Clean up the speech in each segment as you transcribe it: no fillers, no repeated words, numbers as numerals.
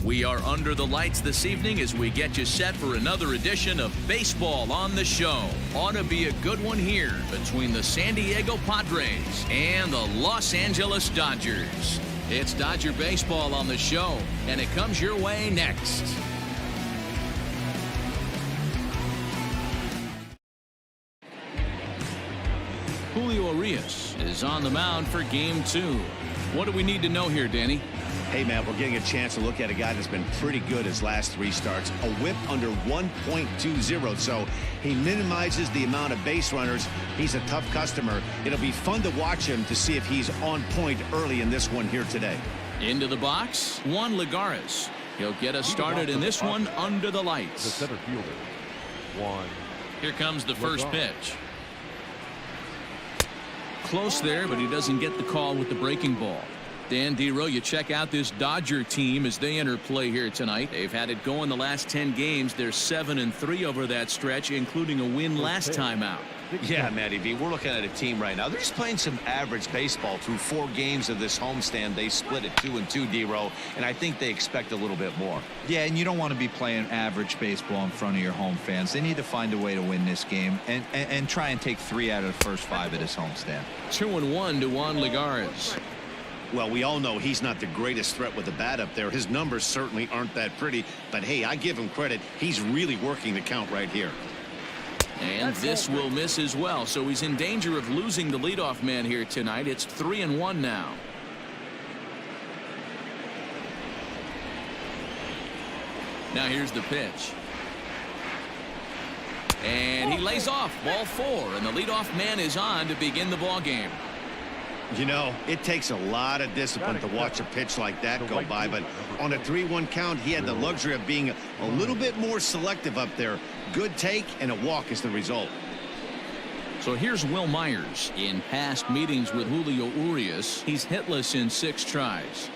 We are under the lights this evening as we get you set for another edition of Baseball on the Show. Ought to be a good one here between the San Diego Padres and the Los Angeles Dodgers. It's Dodger Baseball on the Show, and it comes your way next. Julio Urias is on the mound for Game 2. What do we need to know here, Danny? Hey, man, we're getting a chance to look at a guy that's been pretty good his last 3 starts. A whip under 1.20, so he minimizes the amount of base runners. He's a tough customer. It'll be fun to watch him to see if he's on point early in this one here today. Into the box, Juan Lagares. He'll get us started in this one under the lights. The center fielder, Juan. Here comes the first pitch. Close there, but he doesn't get the call with the breaking ball. Dan Dero, you check out this Dodger team as they enter play here tonight. They've had it going the last 10 games. They're 7-3 over that stretch, including a win last time out. Yeah, Matty V, we're looking at a team right now. They're just playing some average baseball through 4 games of this homestand. They split it 2-2, Dero, and I think they expect a little bit more. Yeah, and you don't want to be playing average baseball in front of your home fans. They need to find a way to win this game and try and take 3 out of the first 5 of this homestand. 2-1 to Juan Lagares. Well, we all know he's not the greatest threat with the bat up there. His numbers certainly aren't that pretty, but hey, I give him credit. He's really working the count right here. And this will miss as well, so he's in danger of losing the leadoff man here tonight. It's 3-1 now. Now here's the pitch. And he lays off, ball 4, and the leadoff man is on to begin the ball game. You know, it takes a lot of discipline to watch a pitch like that go by, but on a 3-1 count, he had the luxury of being a little bit more selective up there. Good take, and a walk is the result. So here's Will Myers. In past meetings with Julio Urias, he's hitless in 6 tries.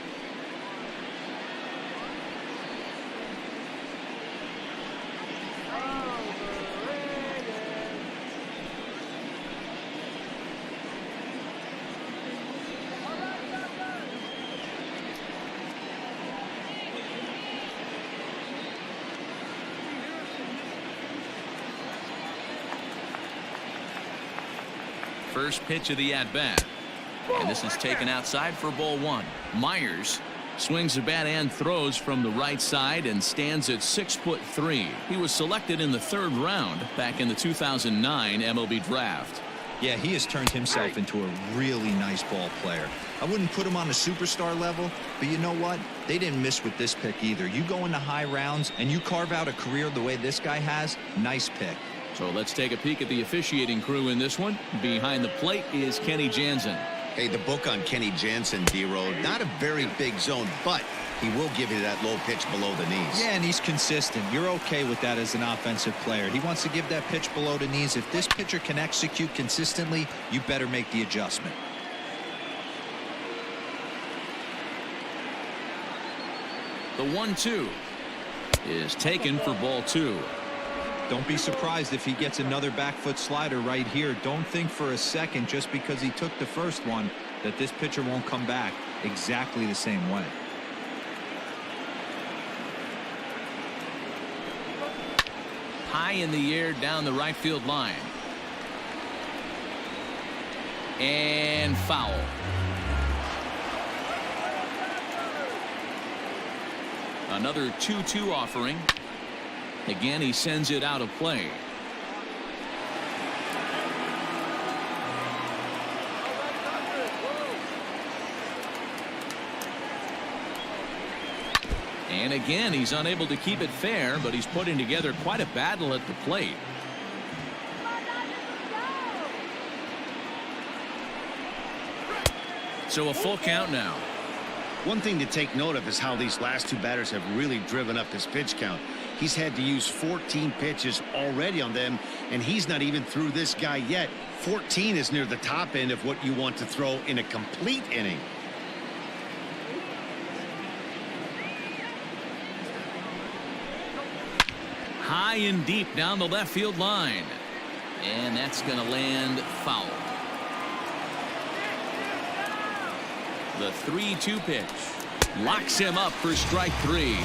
First pitch of the at-bat, and this is taken outside for ball 1. Myers swings the bat and throws from the right side and stands at 6'3". He was selected in the 3rd round back in the 2009 MLB draft. Yeah, he has turned himself into a really nice ball player. I wouldn't put him on a superstar level, but you know what? They didn't miss with this pick either. You go into high rounds and you carve out a career the way this guy has. Nice pick. So let's take a peek at the officiating crew in this one. Behind the plate is Kenny Jansen. Hey, the book on Kenny Jansen, D-Road, not a very big zone, but he will give you that low pitch below the knees. Yeah, and he's consistent. You're okay with that as an offensive player. He wants to give that pitch below the knees. If this pitcher can execute consistently, you better make the adjustment. The 1-2 is taken for ball 2. Don't be surprised if he gets another back foot slider right here. Don't think for a second, just because he took the first one, that this pitcher won't come back exactly the same way. High in the air down the right field line. And foul. Another 2-2 offering. Again, he sends it out of play. And again, he's unable to keep it fair, but he's putting together quite a battle at the plate. So a full count now. One thing to take note of is how these last 2 batters have really driven up his pitch count. He's had to use 14 pitches already on them, and he's not even through this guy yet. 14 is near the top end of what you want to throw in a complete inning. High and deep down the left field line. And that's going to land foul. The 3-2 pitch. Locks him up for strike 3.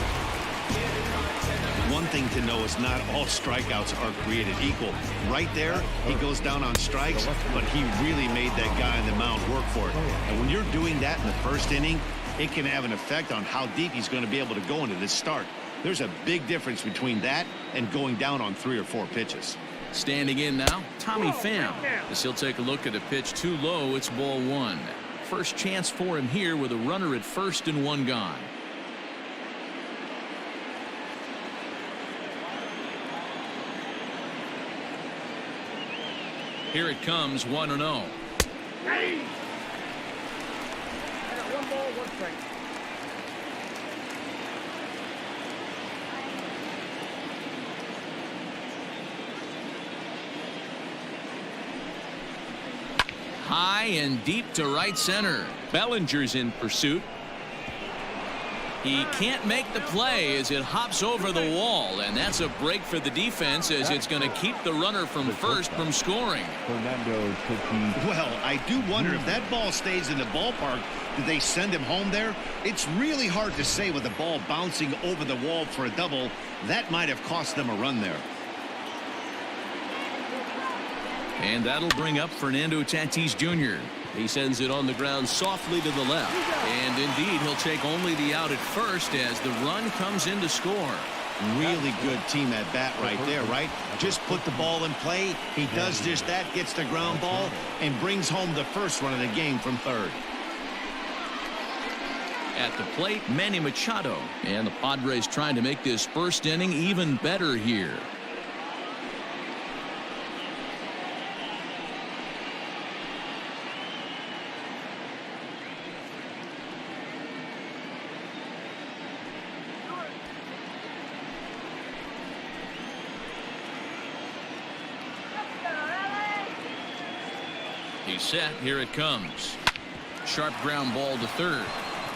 One thing to know is not all strikeouts are created equal. Right there, he goes down on strikes, but he really made that guy on the mound work for it. And when you're doing that in the first inning, it can have an effect on how deep he's going to be able to go into this start. There's a big difference between that and going down on 3 or 4 pitches. Standing in now, Tommy Pham. As he'll take a look at a pitch too low, it's ball 1. First chance for him here with a runner at first and 1 gone. Here it comes, 1-0. Hey! I got 1 ball, 1 strike. High and deep to right center. Bellinger's in pursuit. He can't make the play as it hops over the wall, and that's a break for the defense as it's going to keep the runner from first from scoring. Fernando Tatis. Well, I do wonder if that ball stays in the ballpark, do they send him home there? It's really hard to say with the ball bouncing over the wall for a double. That might have cost them a run there. And that'll bring up Fernando Tatis Jr. He sends it on the ground softly to the left. And indeed, he'll take only the out at first as the run comes in to score. Really good team at bat right there, right? Just put the ball in play. He does just that, gets the ground ball, and brings home the first run of the game from third. At the plate, Manny Machado. And the Padres trying to make this first inning even better here. He's set. Here it comes. Sharp ground ball to third.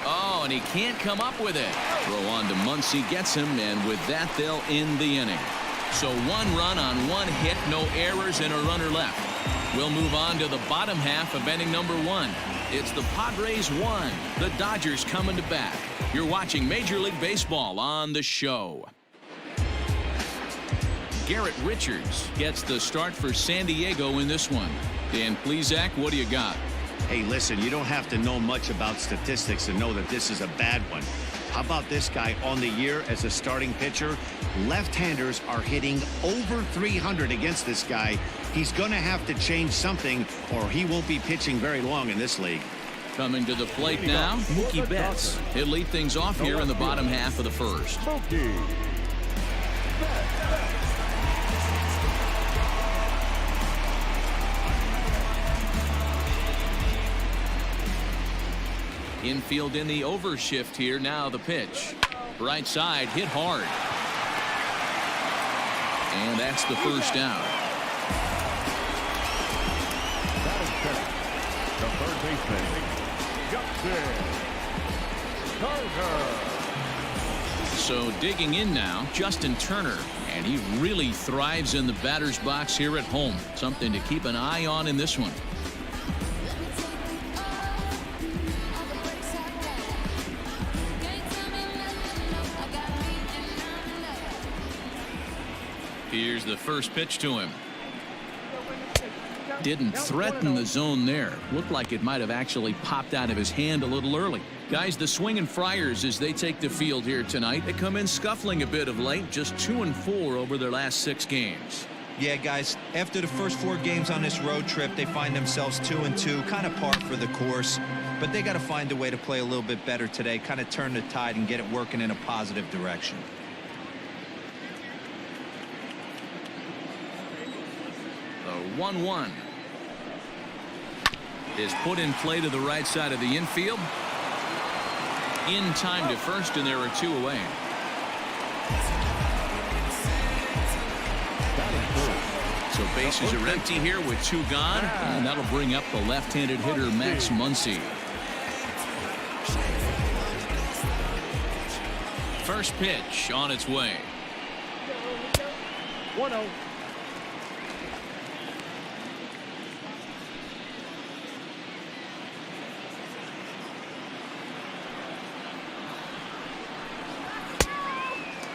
Oh, and he can't come up with it. Throw on to Muncie gets him, and with that, they'll end the inning. So 1 run on 1 hit, no errors, and a runner left. We'll move on to the bottom half of inning number 1. It's the Padres 1, the Dodgers coming to bat. You're watching Major League Baseball on the show. Garrett Richards gets the start for San Diego in this one. Dan Plesac, what do you got? Hey, listen, you don't have to know much about statistics to know that this is a bad one. How about this guy on the year as a starting pitcher? Left-handers are hitting over 300 against this guy. He's going to have to change something or he won't be pitching very long in this league. Coming to the plate now, Mookie Betts. He'll lead things off here in the bottom half of the first. Infield in the overshift here. Now the pitch. Right side hit hard. And that's the first down. The third baseman, So digging in now, Justin Turner. And he really thrives in the batter's box here at home. Something to keep an eye on in this one. Here's the first pitch to him. Didn't threaten the zone there. Looked like it might have actually popped out of his hand a little early. Guys, the Swinging Friars, as they take the field here tonight, they come in scuffling a bit of late, just 2-4 over their last 6 games. Yeah, guys, after the first 4 games on this road trip, they find themselves 2-2, kind of par for the course. But they got to find a way to play a little bit better today, kind of turn the tide and get it working in a positive direction. The 1-1 is put in play to the right side of the infield. In time to first, and there are 2 away. So bases are empty here with 2 gone, and that'll bring up the left-handed hitter Max Muncie. First pitch on its way. 1-0.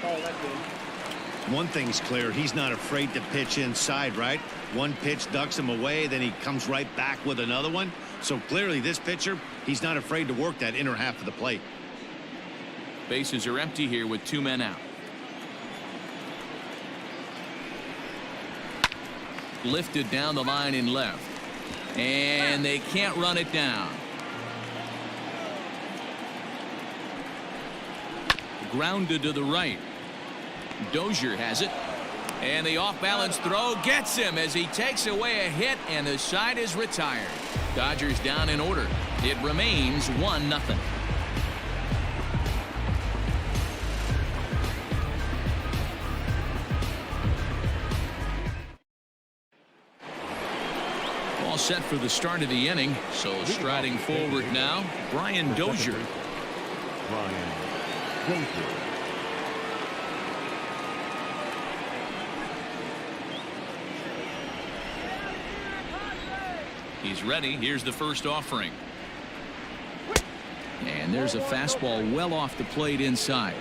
Oh, that's good. One thing's clear, he's not afraid to pitch inside, right? One pitch ducks him away, then he comes right back with another one. So clearly this pitcher, he's not afraid to work that inner half of the plate. Bases are empty here with 2 men out. Lifted down the line in left. And they can't run it down. Grounded to the right. Dozier has it. And the off-balance throw gets him as he takes away a hit, and the side is retired. Dodgers down in order. It remains 1-0. All set for the start of the inning. So striding forward now, Brian Dozier. Brian Dozier. He's ready. Here's the first offering. And there's a fastball well off the plate inside.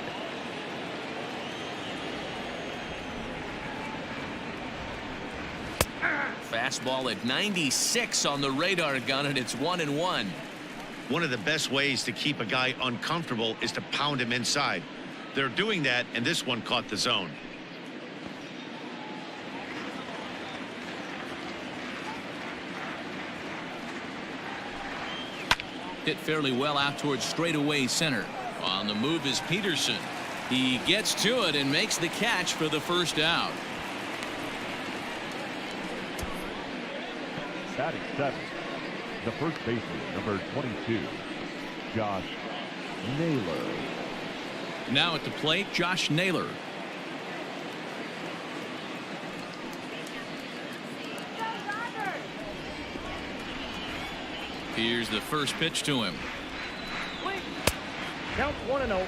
Fastball at 96 on the radar gun, and it's 1-1. One of the best ways to keep a guy uncomfortable is to pound him inside. They're doing that, and this one caught the zone. Hit fairly well out towards straightaway center. On the move is Peterson. He gets to it and makes the catch for the first out. Batting seventh, the first baseman, number 22, Josh Naylor. Now at the plate, Josh Naylor. Here's the first pitch to him. Count 1-0.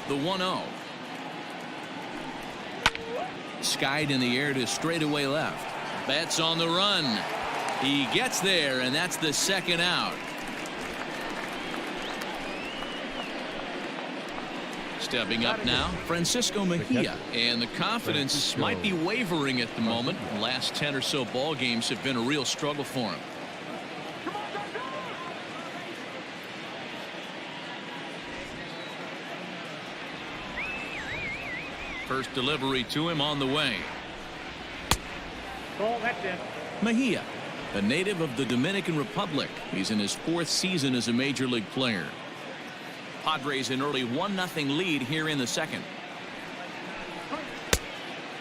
The 1-0. Skied in the air to straightaway left. Betts on the run. He gets there, and that's the second out. Stepping up now, Francisco Mejia, and the confidence might be wavering at the moment. The last 10 or so ball games have been a real struggle for him. First delivery to him on the way. Ball, that's it. Mejia, a native of the Dominican Republic. He's in his 4th season as a major league player. Padres an early 1-0 lead here in the second.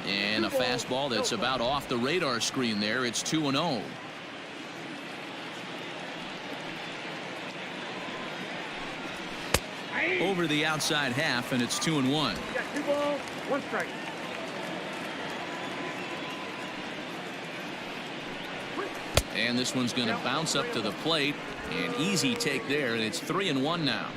And a fastball that's about off the radar screen there. It's 2-0. Over the outside half, and it's 2-1. You got 2 balls, 1 strike. And this one's going to bounce up to the plate. An easy take there, and it's 3-1 now.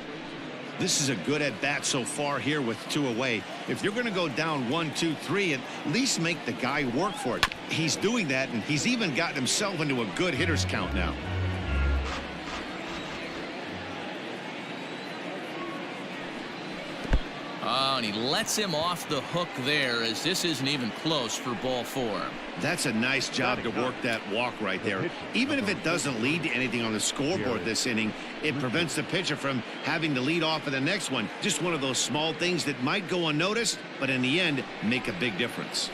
This is a good at bat so far here with 2 away. If you're going to go down 1, 2, 3, at least make the guy work for it. He's doing that, and he's even gotten himself into a good hitter's count now. Oh, and he lets him off the hook there, as this isn't even close for ball 4. That's a nice job to work that walk right there. Even if it doesn't lead to anything on the scoreboard this inning, it prevents the pitcher from having to lead off of the next one. Just one of those small things that might go unnoticed, but in the end, make a big difference.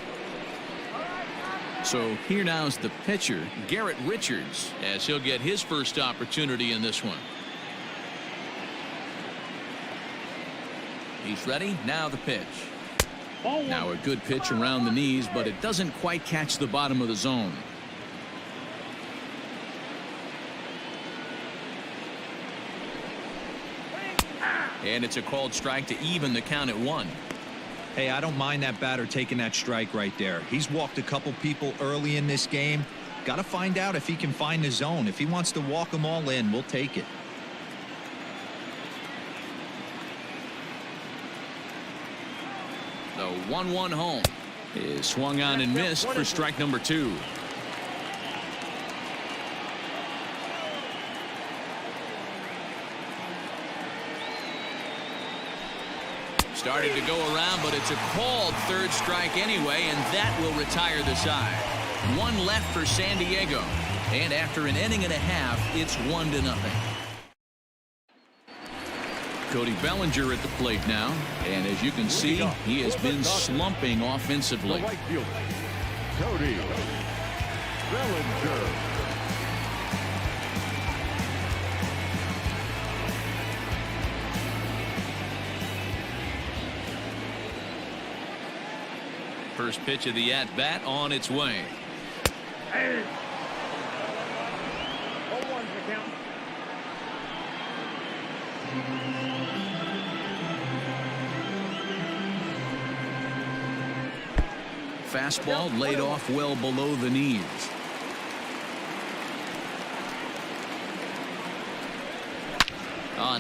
So here now is the pitcher, Garrett Richards, as he'll get his first opportunity in this one. He's ready. Now the pitch. Now a good pitch around the knees, but it doesn't quite catch the bottom of the zone. And it's a called strike to even the count at 1. Hey, I don't mind that batter taking that strike right there. He's walked a couple people early in this game. Got to find out if he can find the zone. If he wants to walk them all in, we'll take it. 1-1 home. Is swung on and missed for strike number 2. Starting to go around, but it's a called third strike anyway, and that will retire the side. 1 left for San Diego. And after an inning and a half, it's 1-0. Cody Bellinger at the plate now, and as you can see, he has been slumping offensively. The right fielder, Cody Bellinger. First pitch of the at-bat on its way. Hey. 0-1 the count. Fastball laid off well below the knees.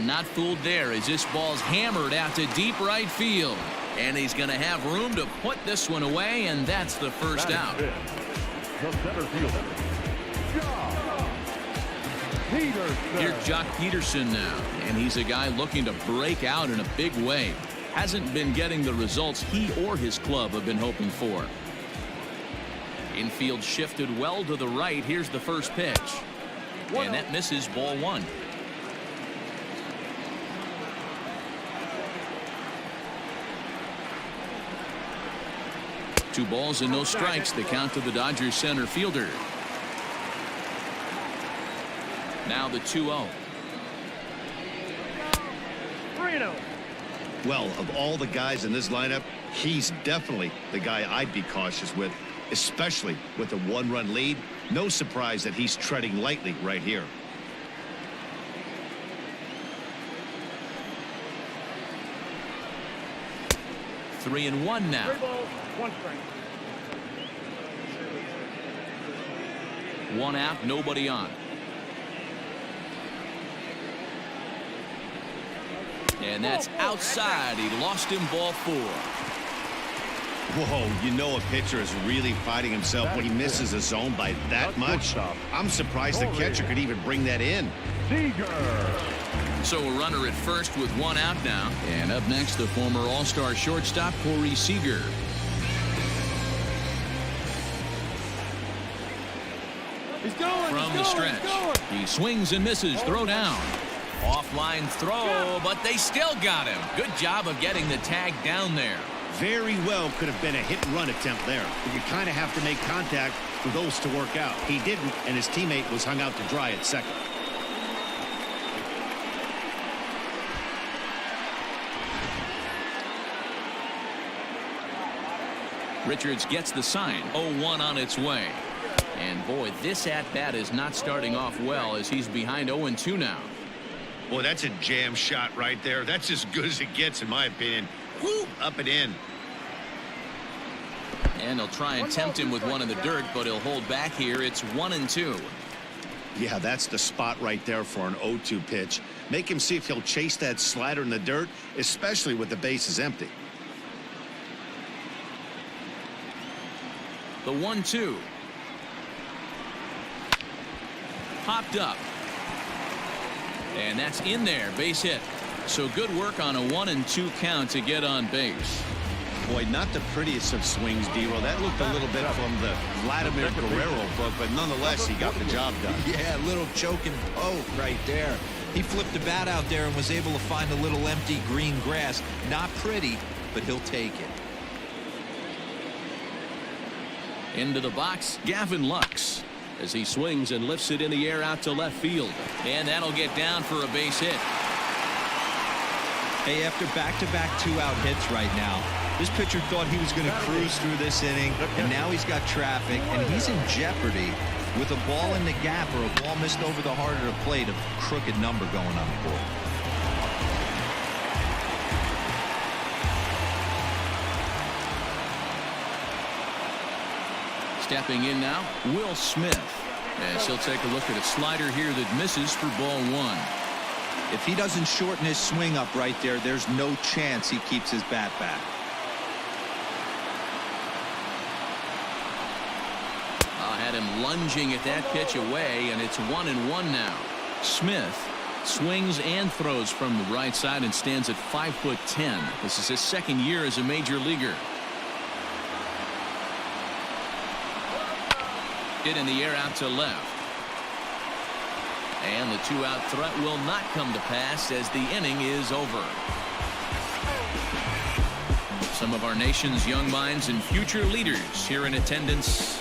Not fooled there as this ball's hammered out to deep right field. And he's going to have room to put this one away, and that's the first out. The center fielder, Peterson. Here's Jock Peterson now, and he's a guy looking to break out in a big way. Hasn't been getting the results he or his club have been hoping for. Infield shifted well to the right. Here's the first pitch. And that misses, ball 1. Two balls and no strikes. The count to the Dodgers center fielder. Now the 2-0. 3-0. Well, of all the guys in this lineup, he's definitely the guy I'd be cautious with, especially with a 1-run lead. No surprise that he's treading lightly right here. Three and 1 now. 3 balls, 1 strike. 1 out, nobody on. And that's outside. He lost him, ball 4. Whoa, you know a pitcher is really fighting himself when he misses a zone by that much. I'm surprised the catcher could even bring that in. So a runner at first with 1 out now. And up next, the former All-Star shortstop, Corey Seager. He's going. From the stretch. He swings and misses. Throw down. Offline throw, but they still got him. Good job of getting the tag down there. Very well could have been a hit-and-run attempt there. But you kind of have to make contact for those to work out. He didn't, and his teammate was hung out to dry at second. Richards gets the sign. 0-1 on its way. And boy, this at-bat is not starting off well as he's behind 0-2 now. Boy, that's a jam shot right there. That's as good as it gets, in my opinion. Woo, up and in. And they'll try and tempt him with one in the dirt, but he'll hold back here. It's 1-2. Yeah, that's the spot right there for an 0-2 pitch. Make him see if he'll chase that slider in the dirt, especially with the bases empty. The 1-2. Popped up. And that's in there, base hit. So good work on a 1-2 count to get on base. Boy, not the prettiest of swings, D-Roll. That looked a little bit from the Vladimir Guerrero book, but nonetheless, he got the job done. Yeah, a little choking poke right there. He flipped the bat out there and was able to find a little empty green grass. Not pretty, but he'll take it. Into the box, Gavin Lux, as he swings and lifts it in the air out to left field. And that'll get down for a base hit. Hey, after back-to-back 2-out hits right now, this pitcher thought he was going to cruise through this inning, and now he's got traffic, and he's in jeopardy with a ball in the gap or a ball missed over the heart of the plate, a crooked number going on the board. Stepping in now, Will Smith, as he'll take a look at a slider here that misses for ball 1. If he doesn't shorten his swing up right there, there's no chance he keeps his bat back. Had him lunging at that pitch away, and it's 1-1 now. Smith swings and throws from the right side and stands at 5'10". This is his second year as a major leaguer. Hit in the air out to left. And the 2-out threat will not come to pass as the inning is over. Some of our nation's young minds and future leaders here in attendance.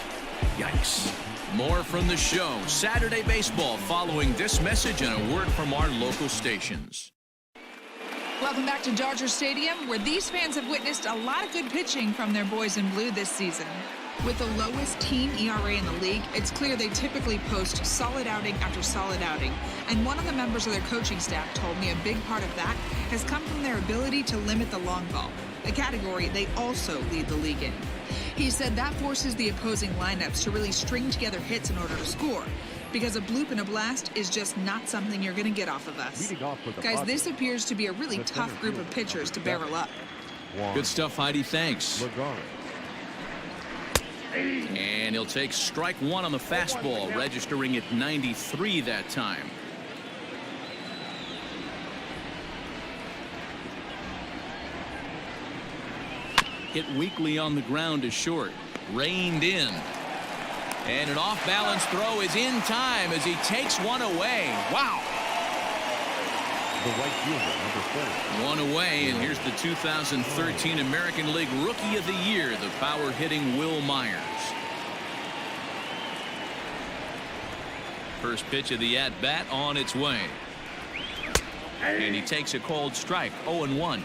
Yikes. More from the show. Saturday baseball following this message and a word from our local stations. Welcome back to Dodger Stadium, where these fans have witnessed a lot of good pitching from their boys in blue this season. With the lowest team ERA in the league, it's clear they typically post solid outing after solid outing. And one of the members of their coaching staff told me a big part of that has come from their ability to limit the long ball, a category they also lead the league in. He said that forces the opposing lineups to really string together hits in order to score, because a bloop and a blast is just not something you're going to get off of us. Guys, this appears to be a really tough group of pitchers to barrel up. Good stuff, Heidi. Thanks. And he'll take strike one on the fastball, registering at 93 that time. Hit weakly on the ground is short. Reined in. And an off-balance throw is in time as he takes one away. Wow. The right fielder, number 4. One away, and here's the 2013 American League Rookie of the Year, the power-hitting Will Myers. First pitch of the at-bat on its way. And he takes a cold strike, 0-1.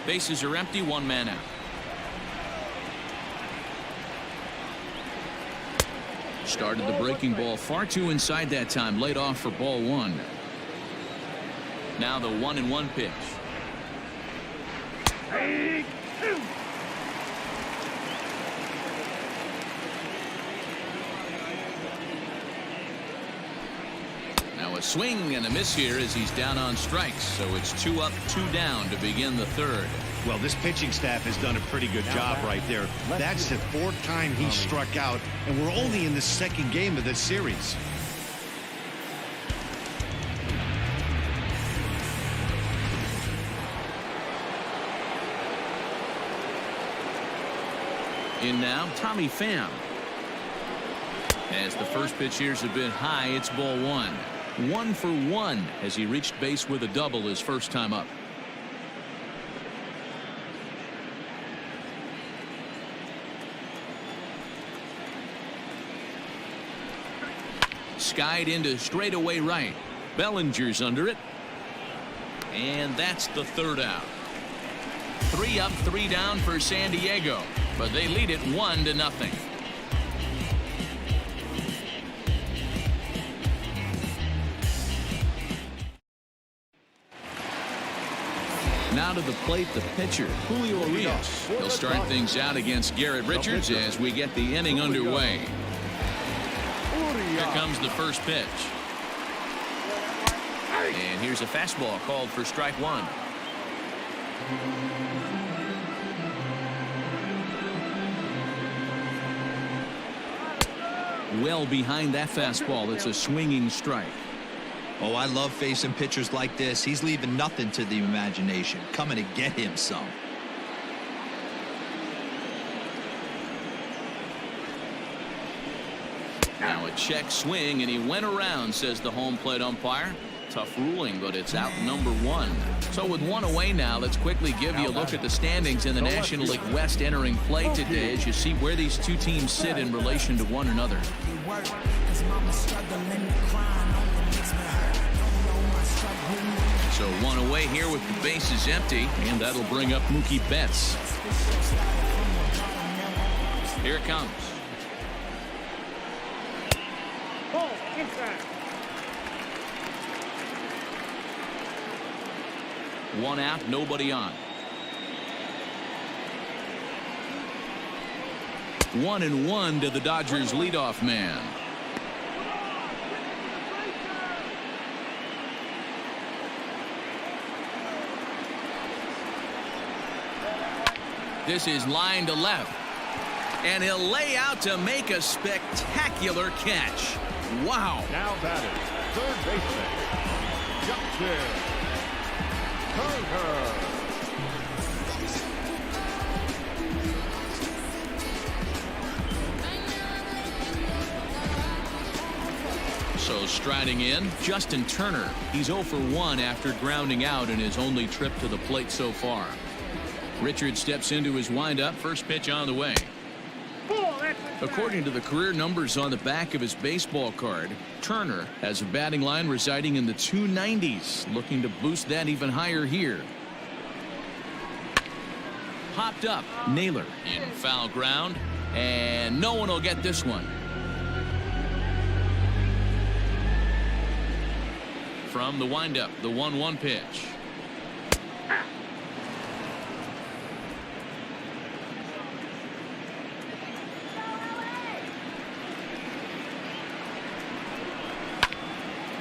Bases are empty, one man out. Started the breaking ball far too inside that time, laid off for ball one. Now the 1-1 pitch. Now a swing and a miss here as he's down on strikes. So it's 2 up, 2 down to begin the third. Well, this pitching staff has done a pretty good job right there. That's the 4th time he struck out, and we're only in the 2nd game of this series. In now, Tommy Pham. As the first pitch here's a bit high, it's ball one. 1 for 1 as he reached base with a double his first time up. Skied into straightaway right. Bellinger's under it. And that's the 3rd out. 3 up, 3 down for San Diego, but they lead it 1-0. Now to the plate, the pitcher, Julio Urias. He'll start things out against Garrett Richards as we get the inning underway. Here comes the first pitch. And here's a fastball called for strike one. Well behind that fastball. It's a swinging strike. Oh, I love facing pitchers like this. He's leaving nothing to the imagination. Coming to get him some. Now a check swing, and he went around, says the home plate umpire. Tough ruling, but it's out number 1. So with 1 away now, let's quickly give you a look at the standings in the National League West entering play today as you see where these two teams sit in relation to one another. So 1 away here with the bases empty, and that'll bring up Mookie Betts. Here it comes. Ball inside. 1 out, nobody on. 1-1 to the Dodgers leadoff man. This is line to left. And he'll lay out to make a spectacular catch. Wow. Now batting, third baseman, Justin Turner. So striding in, Justin Turner. He's 0 for 1 after grounding out in his only trip to the plate so far. Richard steps into his windup. First pitch on the way. According to the career numbers on the back of his baseball card, Turner has a batting line residing in the 290s, looking to boost that even higher here. Popped up. Naylor in foul ground, and no one will get this one. From the windup, the 1-1 pitch.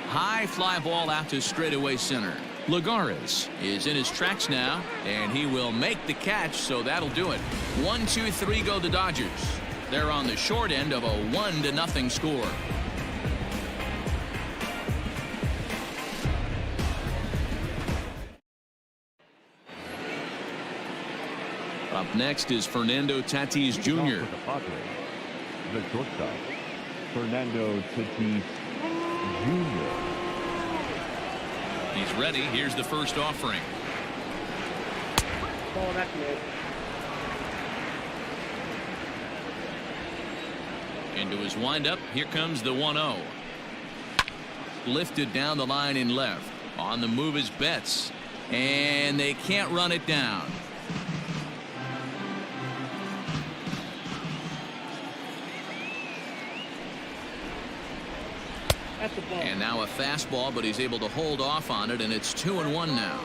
High fly ball out to straightaway center. Lagares is in his tracks now, and he will make the catch, so that'll do it. 1-2-3 go the Dodgers. They're on the short end of a 1-0 score. Up next is Fernando Tatis Jr. For the Padres, the shortstop, Fernando Tatis Jr. He's ready. Here's the first offering. Oh, that's good. Into his windup. Here comes the 1-0. Lifted down the line in left. On the move is Betts. And they can't run it down. And now a fastball, but he's able to hold off on it, and it's 2-1 now.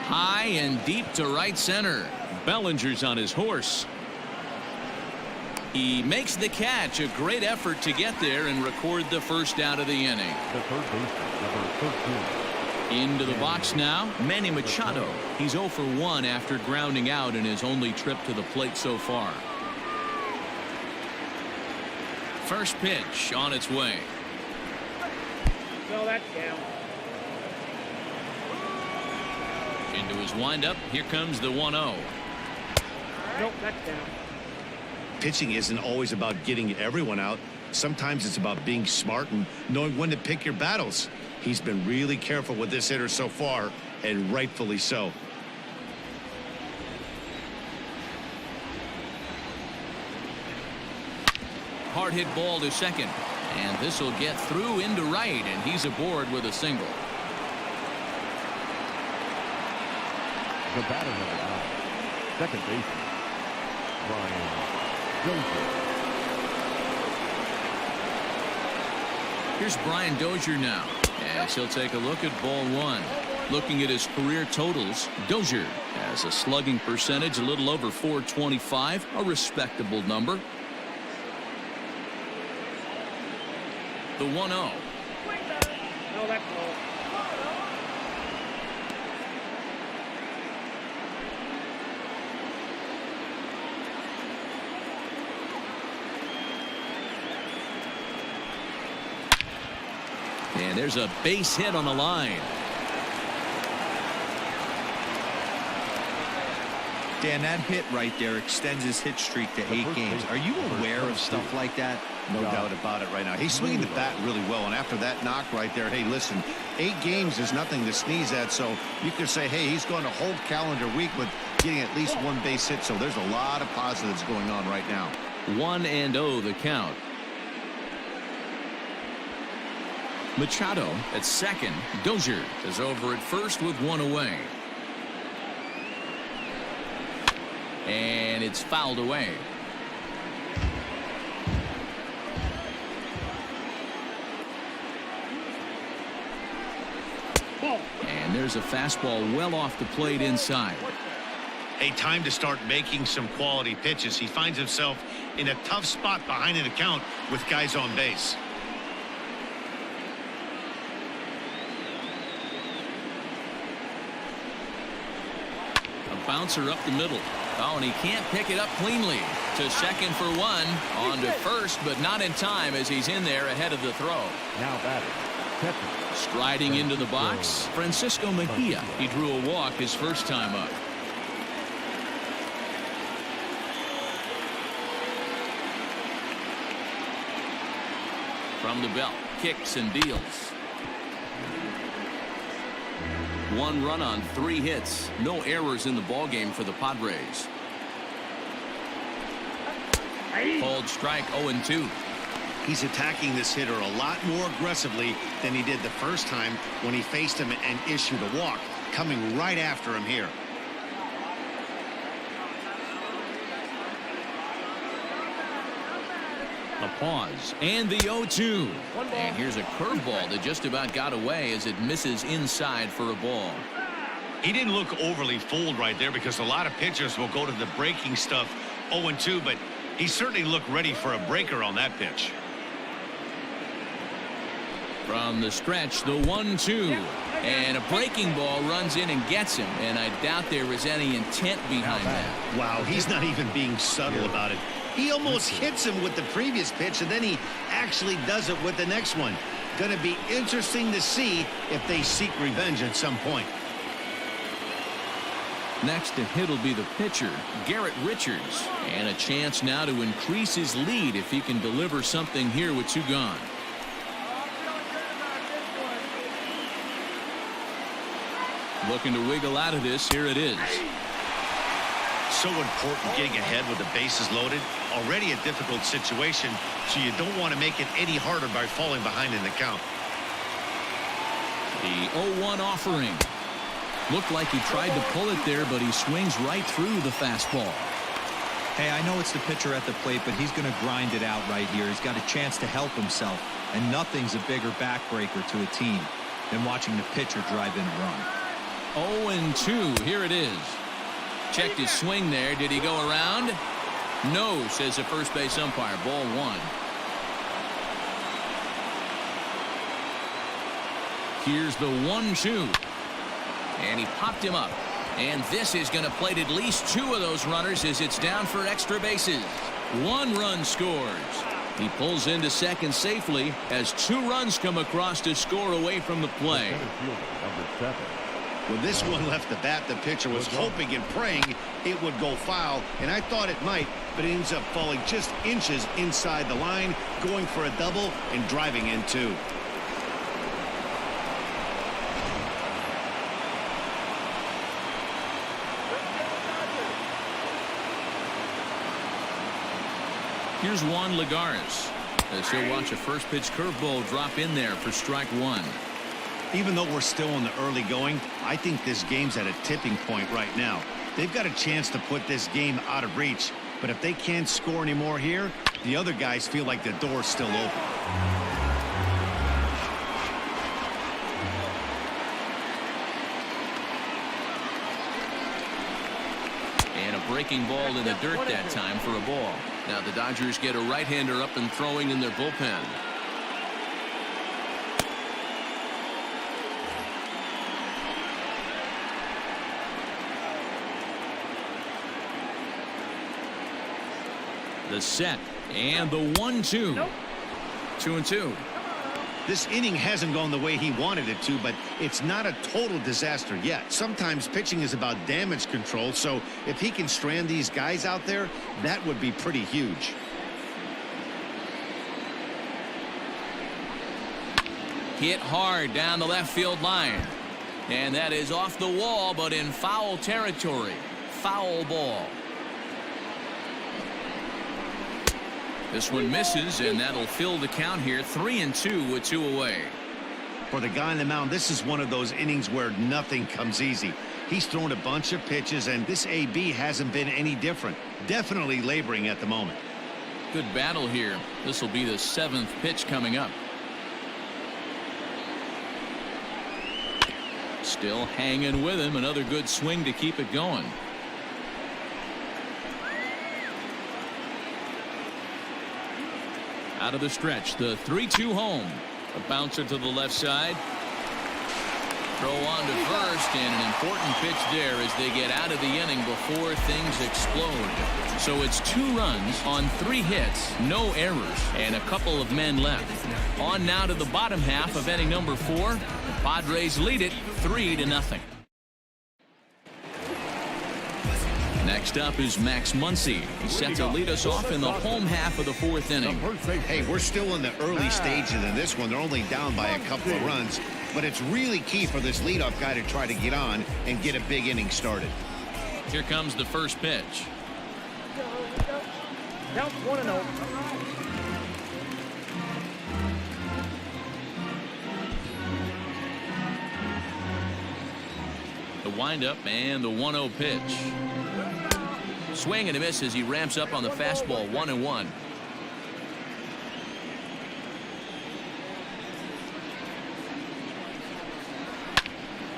High and deep to right center. Bellinger's on his horse. He makes the catch. A great effort to get there and record the first out of the inning. The third baseman, number 13. Into the box now, Manny Machado. He's 0 for 1 after grounding out in his only trip to the plate so far. First pitch on its way. No, that's down. Into his windup. Here comes the 1-0. Nope, that's down. Pitching isn't always about getting everyone out. Sometimes it's about being smart and knowing when to pick your battles. He's been really careful with this hitter so far, and rightfully so. Hard hit ball to second, and this will get through into right, and he's aboard with a single. The batter number 9, second baseman, Brian Dozier. Here's Brian Dozier now, as he'll take a look at ball 1. Looking at his career totals, Dozier has a slugging percentage a little over .425, a respectable number. The 1-0. No, that's low. And there's a base hit on the line. Dan, that hit right there extends his hit streak to 8 games. Are you aware of stuff like that? No doubt about it right now. He's swinging the bat really well, and after that knock right there, hey, listen, 8 games is nothing to sneeze at, so you could say, hey, he's going to hold calendar week with getting at least 1 base hit, so there's a lot of positives going on right now. 1-0 the count. Machado at second. Dozier is over at first with 1 away. And it's fouled away. And there's a fastball well off the plate inside. Hey, time to start making some quality pitches. He finds himself in a tough spot behind an account with guys on base. bouncer up the middle. Oh, and he can't pick it up cleanly. To second for one. On to first, but not in time as he's in there ahead of the throw. Now batting, catcher. Striding into the box, Francisco Mejia. He drew a walk his first time up. From the belt, kicks and deals. 1 run on 3 hits. No errors in the ballgame for the Padres. Called strike 0-2. He's attacking this hitter a lot more aggressively than he did the first time when he faced him and issued a walk, coming right after him here. A pause and the 0-2. And here's a curveball that just about got away as it misses inside for a ball. He didn't look overly fooled right there because a lot of pitchers will go to the breaking stuff 0-2, but he certainly looked ready for a breaker on that pitch. From the stretch, the 1-2. And a breaking ball runs in and gets him. And I doubt there is any intent behind that. Wow, he's not even being subtle about it. He almost hits him with the previous pitch, and then he actually does it with the next one. Going to be interesting to see if they seek revenge at some point. Next to hit will be the pitcher, Garrett Richards. And a chance now to increase his lead if he can deliver something here with 2 gone. Looking to wiggle out of this. Here it is. So important getting ahead with the bases loaded. Already a difficult situation, so you don't want to make it any harder by falling behind in the count. The 0-1 offering. Looked like he tried to pull it there, but he swings right through the fastball. Hey, I know it's the pitcher at the plate, but he's going to grind it out right here. He's got a chance to help himself, and nothing's a bigger backbreaker to a team than watching the pitcher drive in a run. 0-2. Here it is. Checked his swing there. Did he go around? No, says the first base umpire. Ball 1. Here's the 1-2. And he popped him up. And this is going to plate at least 2 of those runners as it's down for extra bases. 1 run scores. He pulls into second safely as 2 runs come across to score away from the play. Number 7. When this one left the bat, the pitcher was hoping and praying it would go foul, and I thought it might, but it ends up falling just inches inside the line, going for a double and driving in 2. Here's Juan Lagares as he'll watch a first pitch curveball drop in there for strike 1. Even though we're still in the early going, I think this game's at a tipping point right now. They've got a chance to put this game out of reach, but if they can't score anymore here, the other guys feel like the door's still open. And a breaking ball in the dirt that time for a ball. Now the Dodgers get a right-hander up and throwing in their bullpen. The set and the 1-2. 2-2. This inning hasn't gone the way he wanted it to, but it's not a total disaster yet. Sometimes pitching is about damage control, so if he can strand these guys out there, that would be pretty huge. Hit hard down the left field line. And that is off the wall, but in foul territory. Foul ball. This one misses, and that'll fill the count here. 3-2 with 2 away. For the guy on the mound, this is one of those innings where nothing comes easy. He's thrown a bunch of pitches, and this AB hasn't been any different. Definitely laboring at the moment. Good battle here. This will be the 7th pitch coming up. Still hanging with him. Another good swing to keep it going. Out of the stretch, the 3-2 home. A bouncer to the left side. Throw on to first, and an important pitch there as they get out of the inning before things explode. So it's 2 runs on 3 hits, no errors, and a couple of men left. On now to the bottom half of inning number 4. The Padres lead it 3-0. Next up is Max Muncie. He's set to lead us off in the home half of the 4th inning. Hey, we're still in the early stages of this one. They're only down by a couple of runs, but it's really key for this leadoff guy to try to get on and get a big inning started. Here comes the first pitch. Count 1-0. The windup and the 1-0 pitch. Swing and a miss as he ramps up on the fastball. 1-1.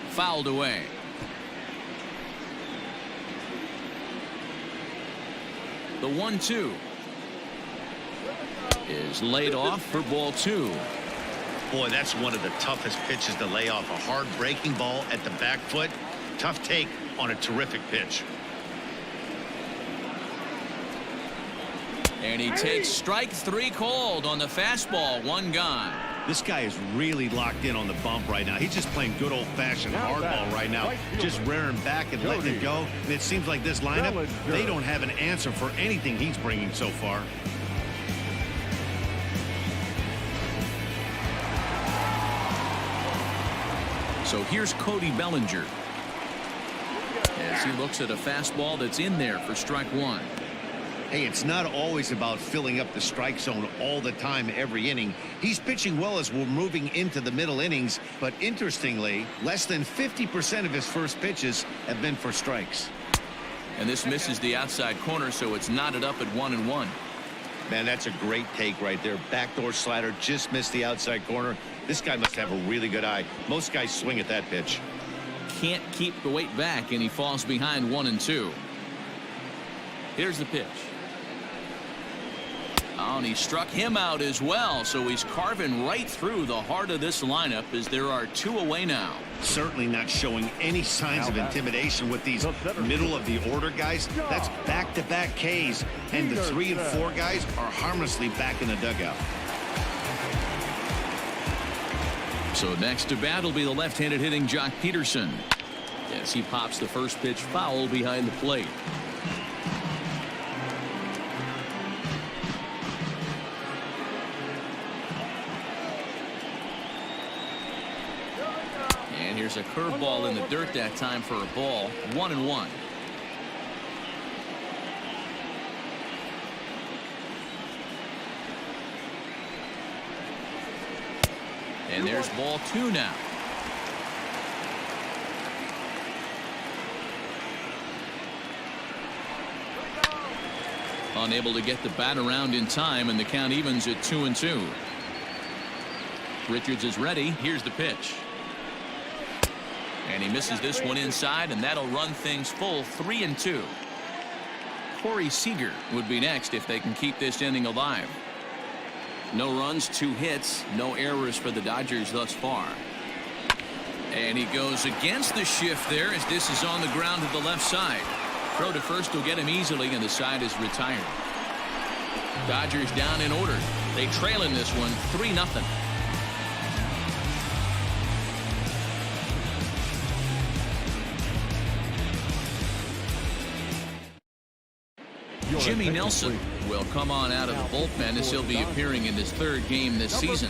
Fouled away. The 1-2 is laid off for ball 2. Boy, that's one of the toughest pitches to lay off. A hard breaking ball at the back foot. Tough take on a terrific pitch. And he takes strike 3 called on the fastball. 1 gone. This guy is really locked in on the bump right now. He's just playing good old-fashioned hardball right now. Just rearing back and letting it go. And it seems like this lineup, they don't have an answer for anything he's bringing so far. So here's Cody Bellinger as he looks at a fastball that's in there for strike 1. Hey, it's not always about filling up the strike zone all the time every inning. He's pitching well as we're moving into the middle innings, but interestingly, less than 50% of his first pitches have been for strikes. And this misses the outside corner, so it's knotted up at 1-1. Man, that's a great take right there. Backdoor slider just missed the outside corner. This guy must have a really good eye. Most guys swing at that pitch. Can't keep the weight back, and he falls behind 1-2. Here's the pitch. Oh, and he struck him out as well, so he's carving right through the heart of this lineup as there are 2 away now. Certainly not showing any signs of intimidation with these middle of the order guys. That's back-to-back Ks, and the 3 and 4 guys are harmlessly back in the dugout. So next to bat will be the left-handed hitting Jock Peterson as he pops the first pitch foul behind the plate. And here's a curveball in the dirt that time for a ball. 1-1. And there's ball 2 now. Unable to get the bat around in time, and the count evens at 2-2. Richards is ready. Here's the pitch. And he misses this one inside, and that'll run things full 3-2. Corey Seager would be next if they can keep this inning alive. No runs, 2 hits, no errors for the Dodgers thus far. And he goes against the shift there as this is on the ground to the left side. Throw to first will get him easily, and the side is retired. Dodgers down in order. They trail in this one 3-0. Jimmy Nelson will come on out of the bullpen as he'll be appearing in his 3rd game this season.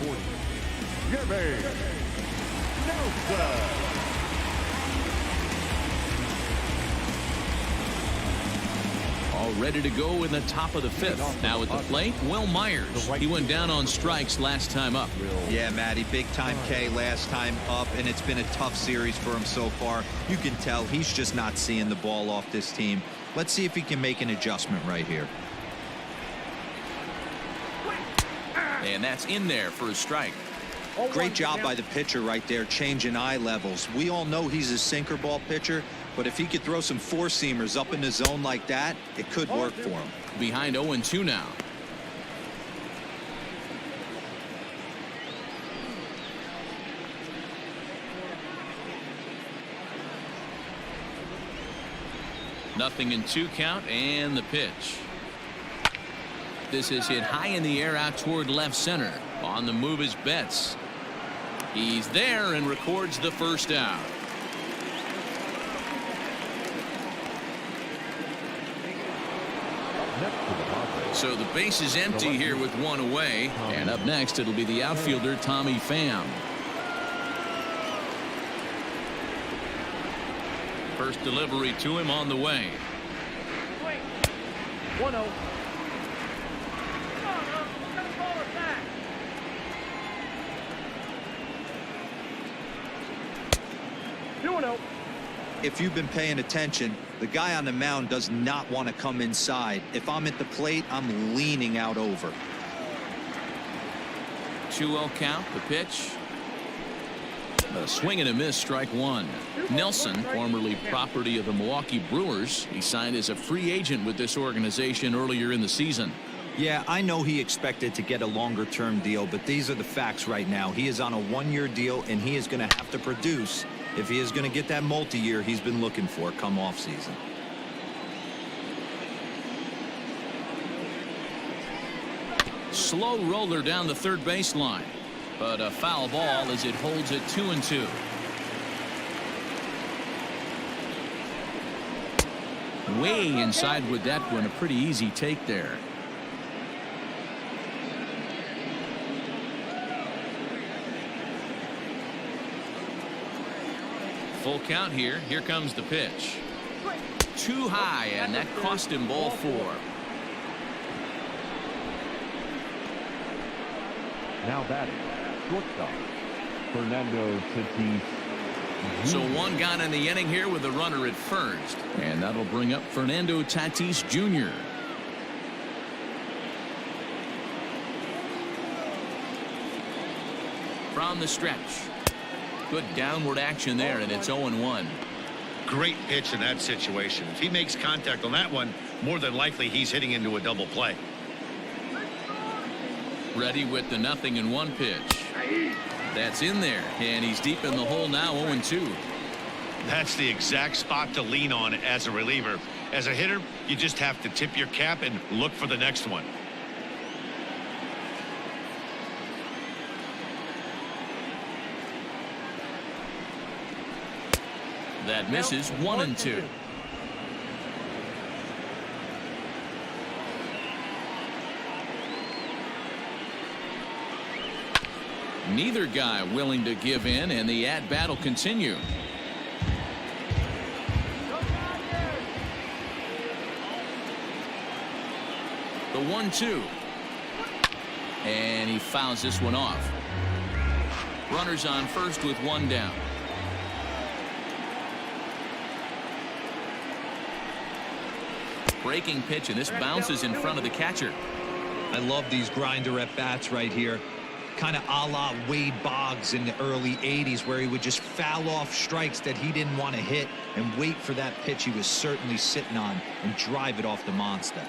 All ready to go in the top of the 5th. Now at the plate, Will Myers. He went down on strikes last time up. Yeah, Matty, big time K last time up, and it's been a tough series for him so far. You can tell he's just not seeing the ball off this team. Let's see if he can make an adjustment right here. And that's in there for a strike. Great job by the pitcher right there, changing eye levels. We all know he's a sinker ball pitcher, but if he could throw some 4-seamers up in the zone like that, it could work for him. Behind 0-2 now. 0-2 count, and the pitch. This is hit high in the air out toward left center. On the move is Betts. He's there and records the first out. So the base is empty here with one away. And up next, it'll be the outfielder, Tommy Pham. First delivery to him on the way. 1-0. If you've been paying attention, the guy on the mound does not want to come inside. If I'm at the plate, I'm leaning out over. 2-0 count, the pitch. A swing and a miss, strike one. Nelson, formerly property of the Milwaukee Brewers, he signed as a free agent with this organization earlier in the season. Yeah, I know he expected to get a longer-term deal, but these are the facts right now. He is on a one-year deal, and he is going to have to produce if he is going to get that multi-year he's been looking for come off-season. Slow roller down the third baseline, but a foul ball as it holds it 2-2. Way inside with that one, a pretty easy take there. Full count here. Here comes the pitch. Too high, and that cost him ball four. Now batting, shortstop, Fernando Tatis Jr. So one gone in the inning here with a runner at first. And that'll bring up Fernando Tatis Jr. From the stretch. Good downward action there, and it's 0-1. Great pitch in that situation. If he makes contact on that one, more than likely he's hitting into a double play. Ready with the 0-1 pitch. That's in there, and he's deep in the hole now, 0-2. That's the exact spot to lean on as a reliever. As a hitter, you just have to tip your cap and look for the next one. That misses, 1-2. Neither guy willing to give in, and the at-bat will continue. The 1-2. And he fouls this one off. Runners on first with one down. Breaking pitch, and this bounces in front of the catcher. I love these grinder at bats right here. Kind of a la Wade Boggs in the early 80s, where he would just foul off strikes that he didn't want to hit and wait for that pitch he was certainly sitting on and drive it off the monster.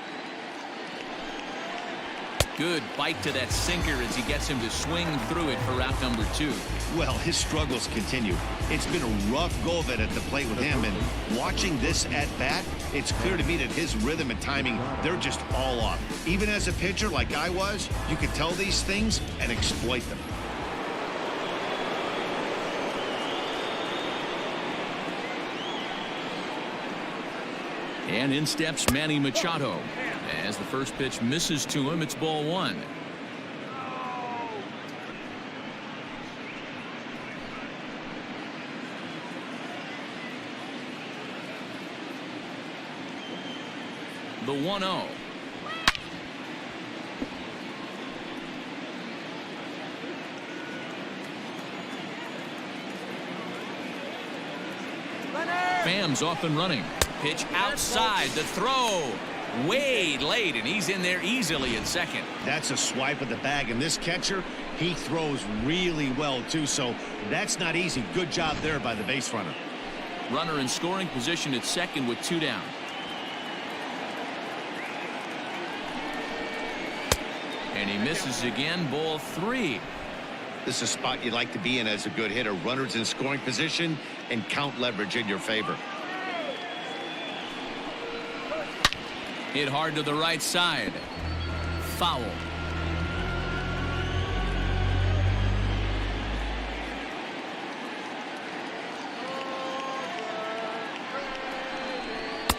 Good bite to that sinker as he gets him to swing through it for out number 2. Well, his struggles continue. It's been a rough go of it at the plate with him, and watching this at bat, it's clear to me that his rhythm and timing, they're just all off. Even as a pitcher like I was, you could tell these things and exploit them. And in steps Manny Machado. As the first pitch misses to him, it's ball 1. The 1-0. Pham's off and running. Pitch outside, the throw. Way late, and he's in there easily at second. That's a swipe of the bag, and this catcher, he throws really well too, so that's not easy. Good job there by the base runner. Runner in scoring position at second with 2 down. And he misses again, ball 3. This is a spot you'd like to be in as a good hitter. Runners in scoring position and count leverage in your favor. Hit hard to the right side. Foul.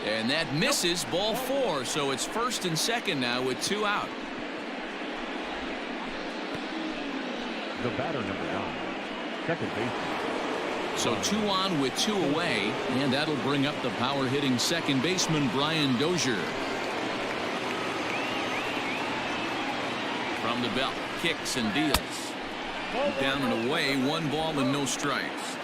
And that misses, ball 4, so it's first and second now with 2 out. The batter, number 9, second baseman. So 2 on with 2 away, and that'll bring up the power-hitting second baseman Brian Dozier. From the belt, kicks and deals. Down and away, 1 ball and no strikes.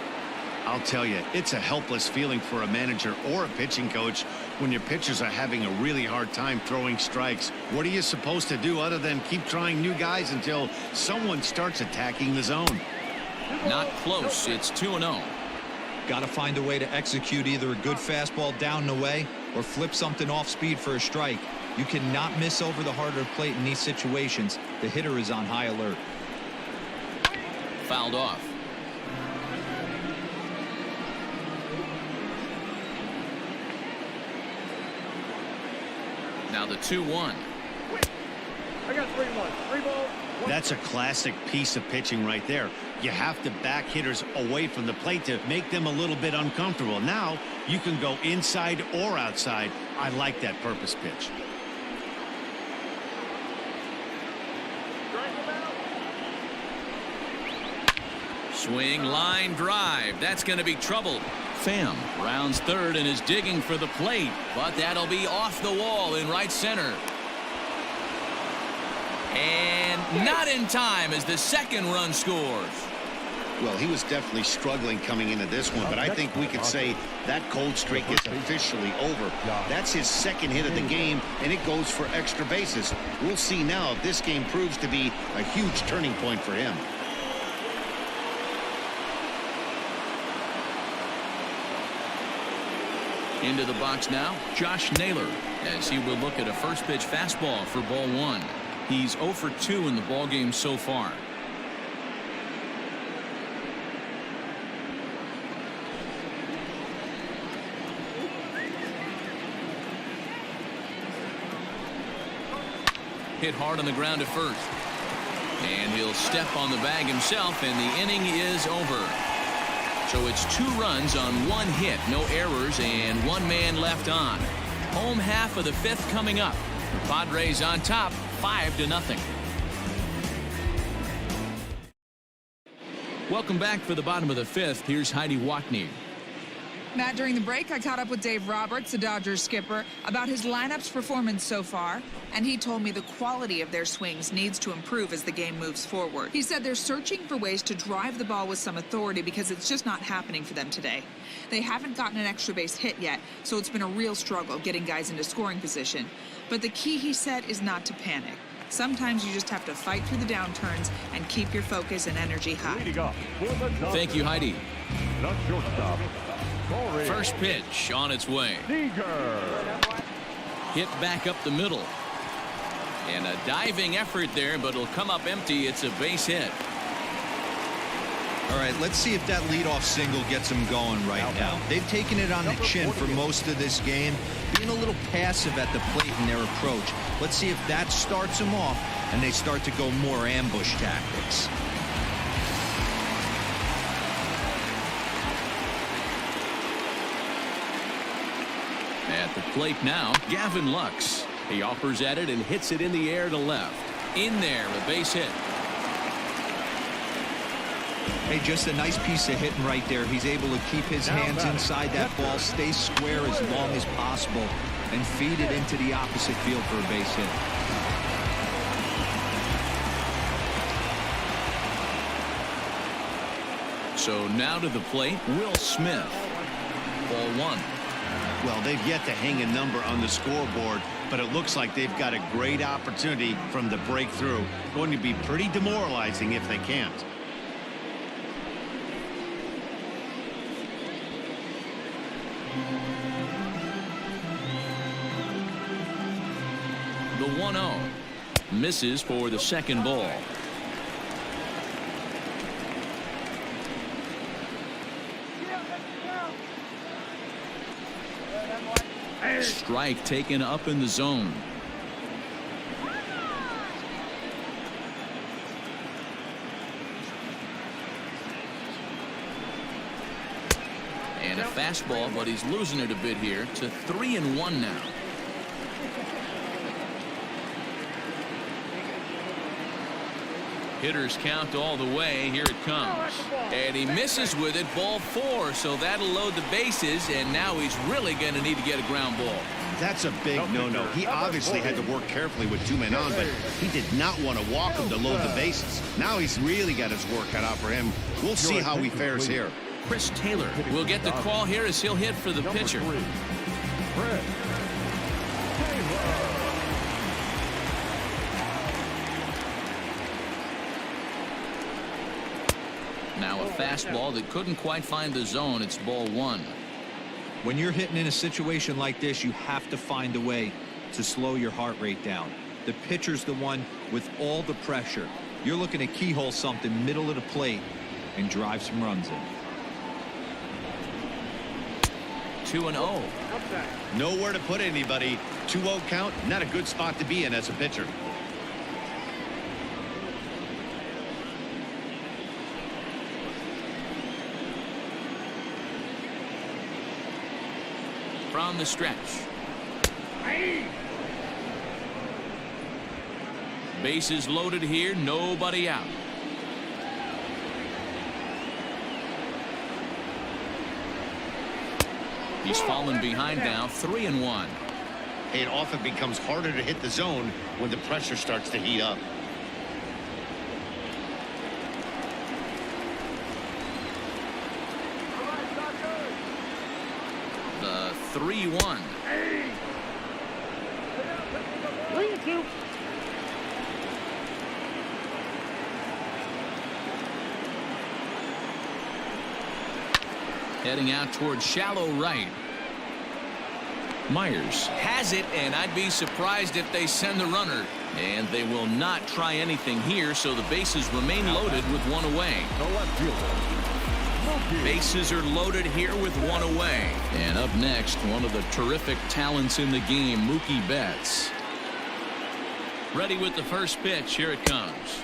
I'll tell you, it's a helpless feeling for a manager or a pitching coach when your pitchers are having a really hard time throwing strikes. What are you supposed to do other than keep trying new guys until someone starts attacking the zone? Not close. It's 2-0. Got to find a way to execute either a good fastball down and away or flip something off speed for a strike. You cannot miss over the harder plate in these situations. The hitter is on high alert. Fouled off. Now the 2-1. I got 3-1. 3 balls. That's a classic piece of pitching right there. You have to back hitters away from the plate to make them a little bit uncomfortable. Now you can go inside or outside. I like that purpose pitch. Swing, line drive. That's going to be trouble. Pham rounds third and is digging for the plate, but that'll be off the wall in right center. And not in time as the second run scores. Well, he was definitely struggling coming into this one, but I think we could say that cold streak is officially over. That's his second hit of the game, and it goes for extra bases. We'll see now if this game proves to be a huge turning point for him. Into the box now, Josh Naylor, as he will look at a first pitch fastball for ball 1. He's 0 for 2 in the ballgame so far. Hit hard on the ground at first. And he'll step on the bag himself, and the inning is over. So it's 2 runs on 1 hit, no errors, and 1 man left on. Home half of the 5th coming up. The Padres on top, 5-0. Welcome back for the bottom of the 5th. Here's Heidi Watney. Matt, during the break, I caught up with Dave Roberts, the Dodgers skipper, about his lineup's performance so far, and he told me the quality of their swings needs to improve as the game moves forward. He said they're searching for ways to drive the ball with some authority because it's just not happening for them today. They haven't gotten an extra base hit yet, so it's been a real struggle getting guys into scoring position. But the key, he said, is not to panic. Sometimes you just have to fight through the downturns and keep your focus and energy high. Thank you, Heidi. The shortstop. First pitch on its way. Hit back up the middle. And a diving effort there, but it'll come up empty. It's a base hit. All right, let's see if that leadoff single gets them going right now. They've taken it on the chin for most of this game, being a little passive at the plate in their approach. Let's see if that starts them off and they start to go more ambush tactics. At the plate now, Gavin Lux. He offers at it and hits it in the air to left. In there, a base hit. Hey, just a nice piece of hitting right there. He's able to keep his hands inside that ball, stay square as long as possible, and feed it into the opposite field for a base hit. So now to the plate, Will Smith. Ball 1. Well, they've yet to hang a number on the scoreboard, but it looks like they've got a great opportunity from the breakthrough. Going to be pretty demoralizing if they can't. The 1-0. Misses for the second ball. Strike taken up in the zone. And a fastball, but he's losing it a bit here to 3-1 now. Hitters count all the way. Here it comes. And he misses with it. Ball 4. So that'll load the bases. And now he's really going to need to get a ground ball. That's a big no-no. He obviously had to work carefully with 2 men on, but he did not want to walk him to load the bases. Now he's really got his work cut out for him. We'll see how he fares here. Chris Taylor will get the call here as he'll hit for the pitcher. Now a fastball that couldn't quite find the zone. It's ball 1. When you're hitting in a situation like this, you have to find a way to slow your heart rate down. The pitcher's the one with all the pressure. You're looking to keyhole something middle of the plate and drive some runs in. 2-0. Nowhere to put anybody. 2-0 count, not a good spot to be in as a pitcher. From the stretch. Bases loaded here, nobody out. He's fallen behind now, 3-1. It often becomes harder to hit the zone when the pressure starts to heat up. The 3-1. Heading out towards shallow right. Myers has it, and I'd be surprised if they send the runner. And they will not try anything here, so the bases remain loaded with 1 away. Bases are loaded here with 1 away. And up next, one of the terrific talents in the game, Mookie Betts. Ready with the first pitch. Here it comes.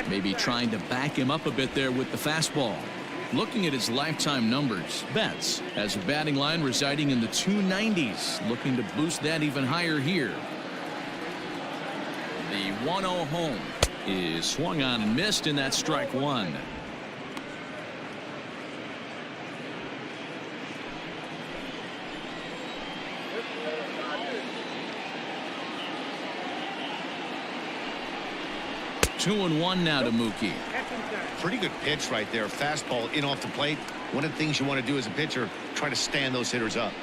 Maybe trying to back him up a bit there with the fastball. Looking at his lifetime numbers, Betts has a batting line residing in the 290s, looking to boost that even higher here. The 1-0 home is swung on and missed, and that's strike 1. Two and 1 now to Mookie. Pretty good pitch right there. Fastball in off the plate. One of the things you want to do as a pitcher, try to stand those hitters up.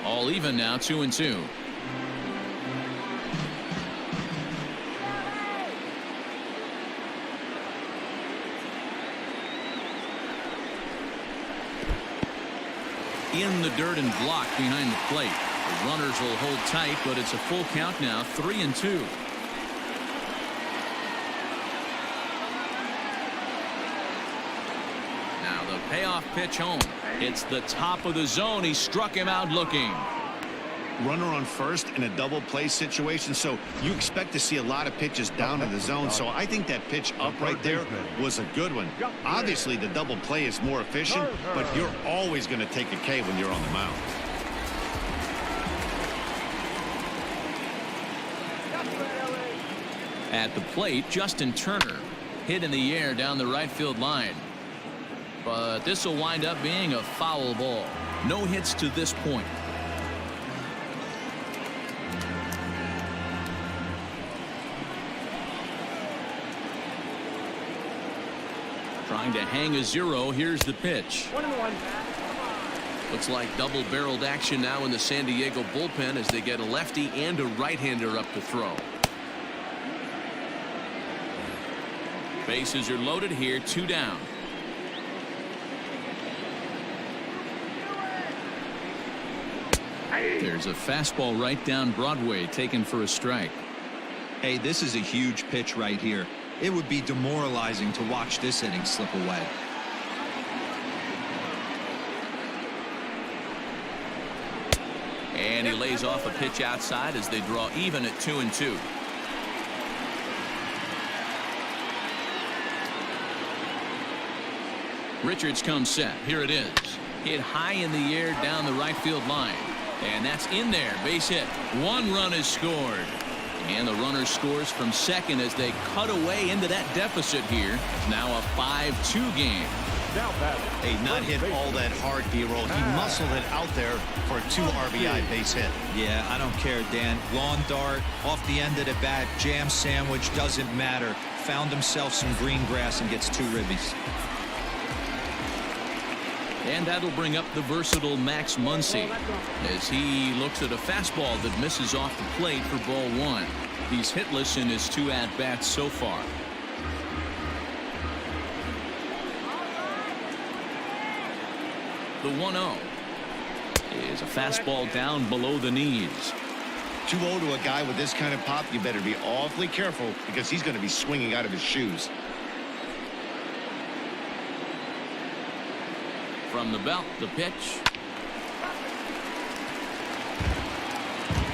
All even now, 2-2. In the dirt and blocked behind the plate. The runners will hold tight, but it's a full count now, 3-2. Now the payoff pitch home. It's the top of the zone. He struck him out looking. Runner on first in a double play situation, so you expect to see a lot of pitches down in the zone. So I think that pitch up right there was a good one. Obviously the double play is more efficient, but you're always going to take a K when you're on the mound. At the plate, Justin Turner hit in the air down the right field line. But this will wind up being a foul ball. No hits to this point. Trying to hang a 0. Here's the pitch. 1-1. Looks like double-barreled action now in the San Diego bullpen as they get a lefty and a right-hander up to throw. Bases are loaded here, 2 down. There's a fastball right down Broadway taken for a strike. Hey, this is a huge pitch right here. It would be demoralizing to watch this inning slip away. And he lays off a pitch outside as they draw even at 2-2. Richards comes set. Here it is. Hit high in the air down the right field line. And that's in there. Base hit. One run is scored. And the runner scores from second as they cut away into that deficit here. It's now a 5-2 game. Hey, not hit all that hard, D-roll. He muscled it out there for a 2 RBI base hit. Yeah, I don't care, Dan. Lawn dart, off the end of the bat, jam sandwich, doesn't matter. Found himself some green grass and gets 2 ribbies. And that'll bring up the versatile Max Muncie as he looks at a fastball that misses off the plate for ball 1. He's hitless in his 2 at-bats so far. The 1-0 is a fastball down below the knees. 2-0 to a guy with this kind of pop, you better be awfully careful because he's going to be swinging out of his shoes. From the belt, the pitch.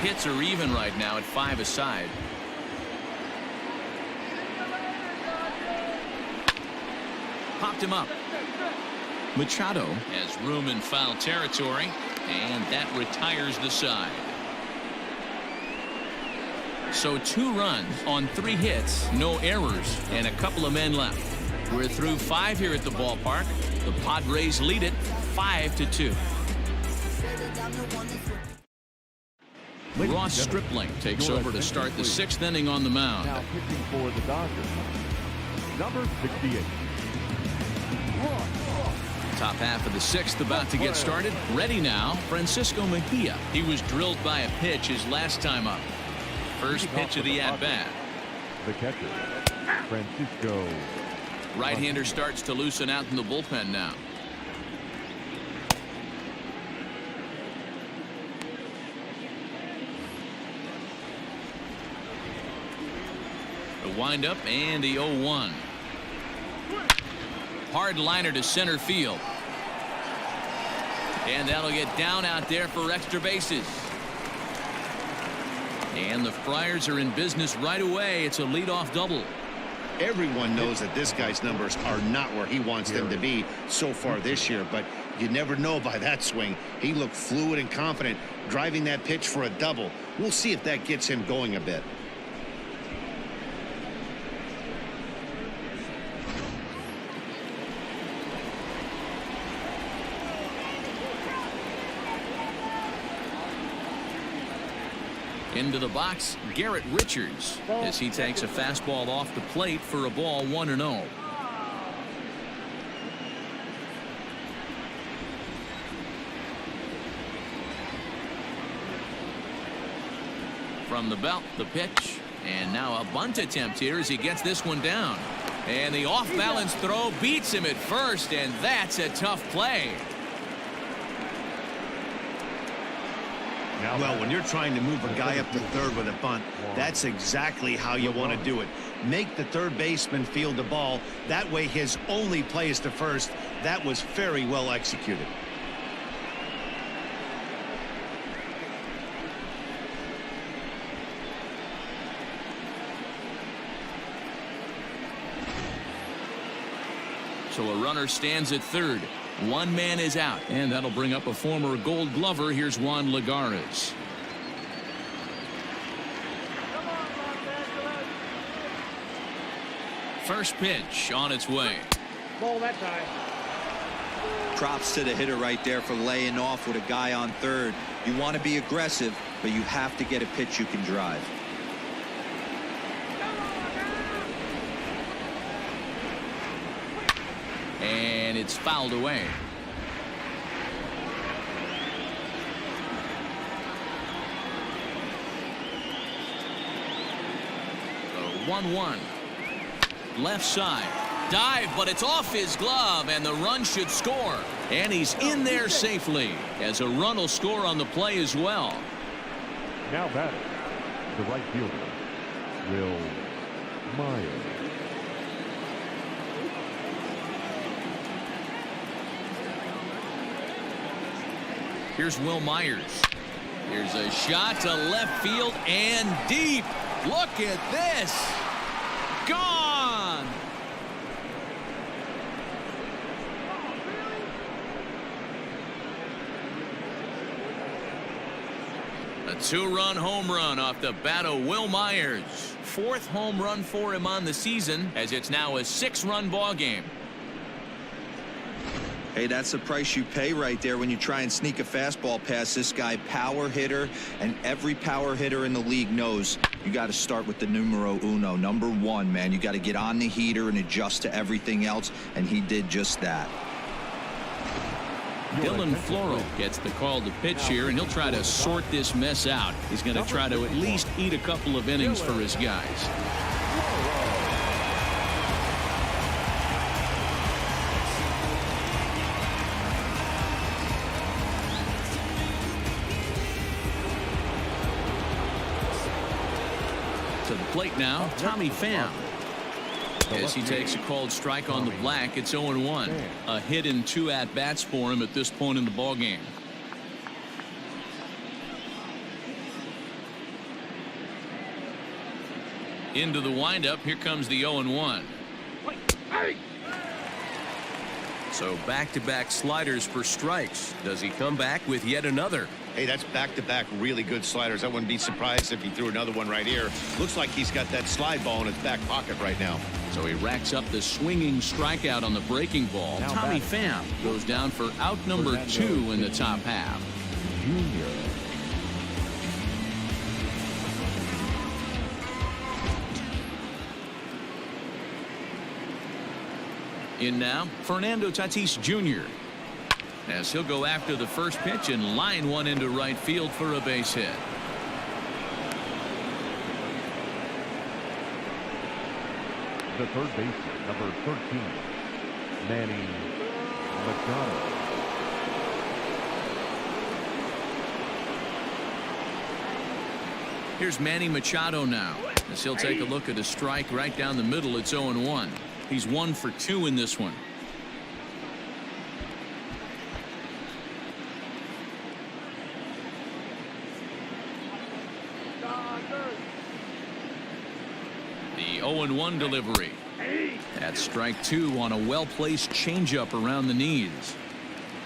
Hits are even right now at 5 aside. Popped him up. Machado has room in foul territory, and that retires the side. So 2 runs on 3 hits, no errors, and a couple of men left. We're through 5 here at the ballpark. The Padres lead it 5-2. Ross Stripling takes over to start the 6th inning on the mound. Now pitching for the Dodgers, number 68. Top half of the 6th about to get started. Ready now, Francisco Mejia. He was drilled by a pitch his last time up. First pitch of the at-bat. The catcher, Francisco. Right-hander starts to loosen out in the bullpen now. The windup and the 0-1. Hard liner to center field. And that'll get down out there for extra bases. And the Friars are in business right away. It's a leadoff double. Everyone knows that this guy's numbers are not where he wants them to be so far this year, but you never know by that swing. He looked fluid and confident driving that pitch for a double. We'll see if that gets him going a bit. Into the box, Garrett Richards as he takes a fastball off the plate for a ball 1-0. From the belt, the pitch, and now a bunt attempt here as he gets this one down. And the off-balance throw beats him at first, and that's a tough play. Well, when you're trying to move a guy up to third with a bunt, that's exactly how you want to do it. Make the third baseman field the ball. That way his only play is to first. That was very well executed. So a runner stands at third. One man is out, and that'll bring up a former Gold Glover. Here's Juan Lagares. First pitch on its way. Ball that time. Props to the hitter right there for laying off with a guy on third. You want to be aggressive, but you have to get a pitch you can drive. And it's fouled away. The 1-1. Left side. Dive, but it's off his glove, and the run should score. And he's in there safely, as a run will score on the play as well. Now batting, the right fielder, Will Myers. Here's Will Myers. Here's a shot to left field and deep. Look at this. Gone. A 2-run home run off the bat of Will Myers. 4th home run for him on the season, as it's now a 6-run ball game. Hey, that's the price you pay right there when you try and sneak a fastball past this guy. Power hitter, and every power hitter in the league knows you got to start with the numero uno, number 1, man. You got to get on the heater and adjust to everything else, and he did just that. Dylan Floro gets the call to pitch here, and he'll try to sort this mess out. He's going to try to at least eat a couple of innings for his guys. To the plate now, Tommy Pham. As he takes a called strike on the black, it's 0-1. A hit in 2 at-bats for him at this point in the ballgame. Into the windup, here comes the 0-1. So back-to-back sliders for strikes. Does he come back with yet another? Hey, that's back-to-back really good sliders. I wouldn't be surprised if he threw another one right here. Looks like he's got that slide ball in his back pocket right now. So he racks up the swinging strikeout on the breaking ball. Now Tommy Pham goes down for out number 2 in the top half. Jr. In now, Fernando Tatis Jr. as he'll go after the first pitch and line one into right field for a base hit. The third baseman, number 13, Manny Machado. Here's Manny Machado now, as he'll take a look at a strike right down the middle. It's 0-1. He's 1 for 2 in this one. The 0-1 delivery. That's strike 2 on a well-placed changeup around the knees.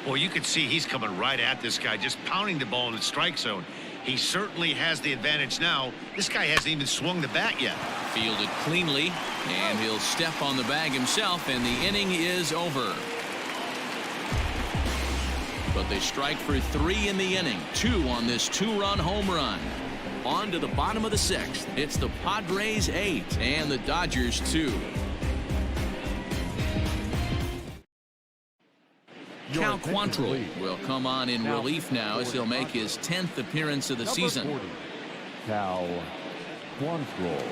Well, you can see he's coming right at this guy, just pounding the ball in the strike zone. He certainly has the advantage now. This guy hasn't even swung the bat yet. Fielded cleanly, and he'll step on the bag himself, and the inning is over. But they strike for 3 in the inning, 2 on this 2-run home run. On to the bottom of the 6th. It's the Padres 8 and the Dodgers 2. Cal Quantrill will come on in relief now as he'll make his 10th appearance of the season. 40, Cal Quantrill.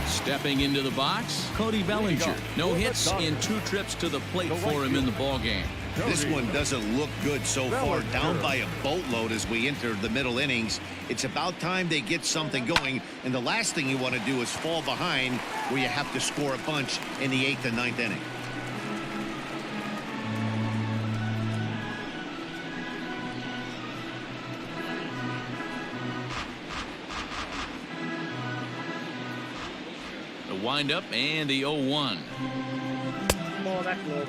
Stepping into the box, Cody Bellinger. No hits in 2 trips to the plate for him in the ballgame. This one doesn't look good so far, down by a boatload as we enter the middle innings. It's about time they get something going, and the last thing you want to do is fall behind where you have to score a bunch in the 8th and 9th inning. The windup and the 0-1. Oh, that's low.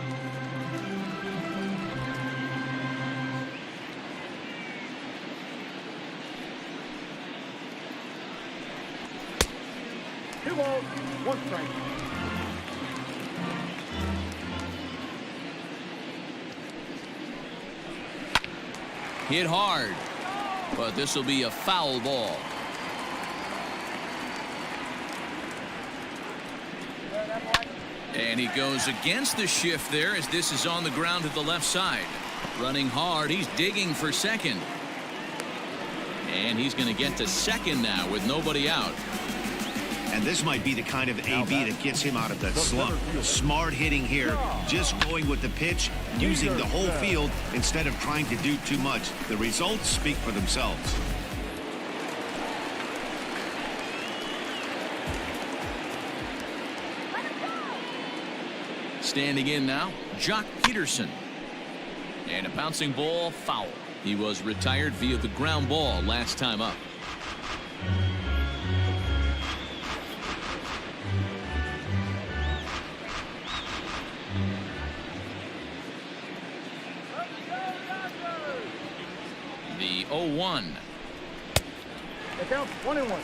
Two balls, 1 strike. Hit hard, but this will be a foul ball. And he goes against the shift there as this is on the ground to the left side. Running hard, he's digging for second. And he's going to get to second now with nobody out. And this might be the kind of AB that gets him out of that slump. Smart hitting here, just going with the pitch, using the whole field instead of trying to do too much. The results speak for themselves. Standing in now, Jock Peterson. And a bouncing ball, foul. He was retired via the ground ball last time up. The 0-1. It counts 1-1.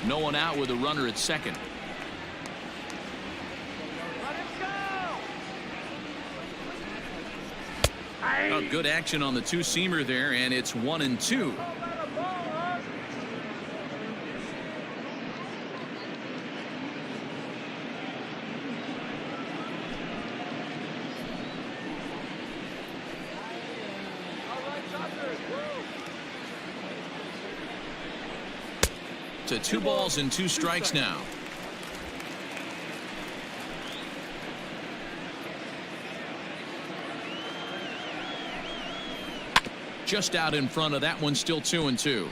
No one out with a runner at second. Oh, good action on the two-seamer there, and it's 1-2. To 2 balls and 2 strikes now. Just out in front of that one, still 2-2.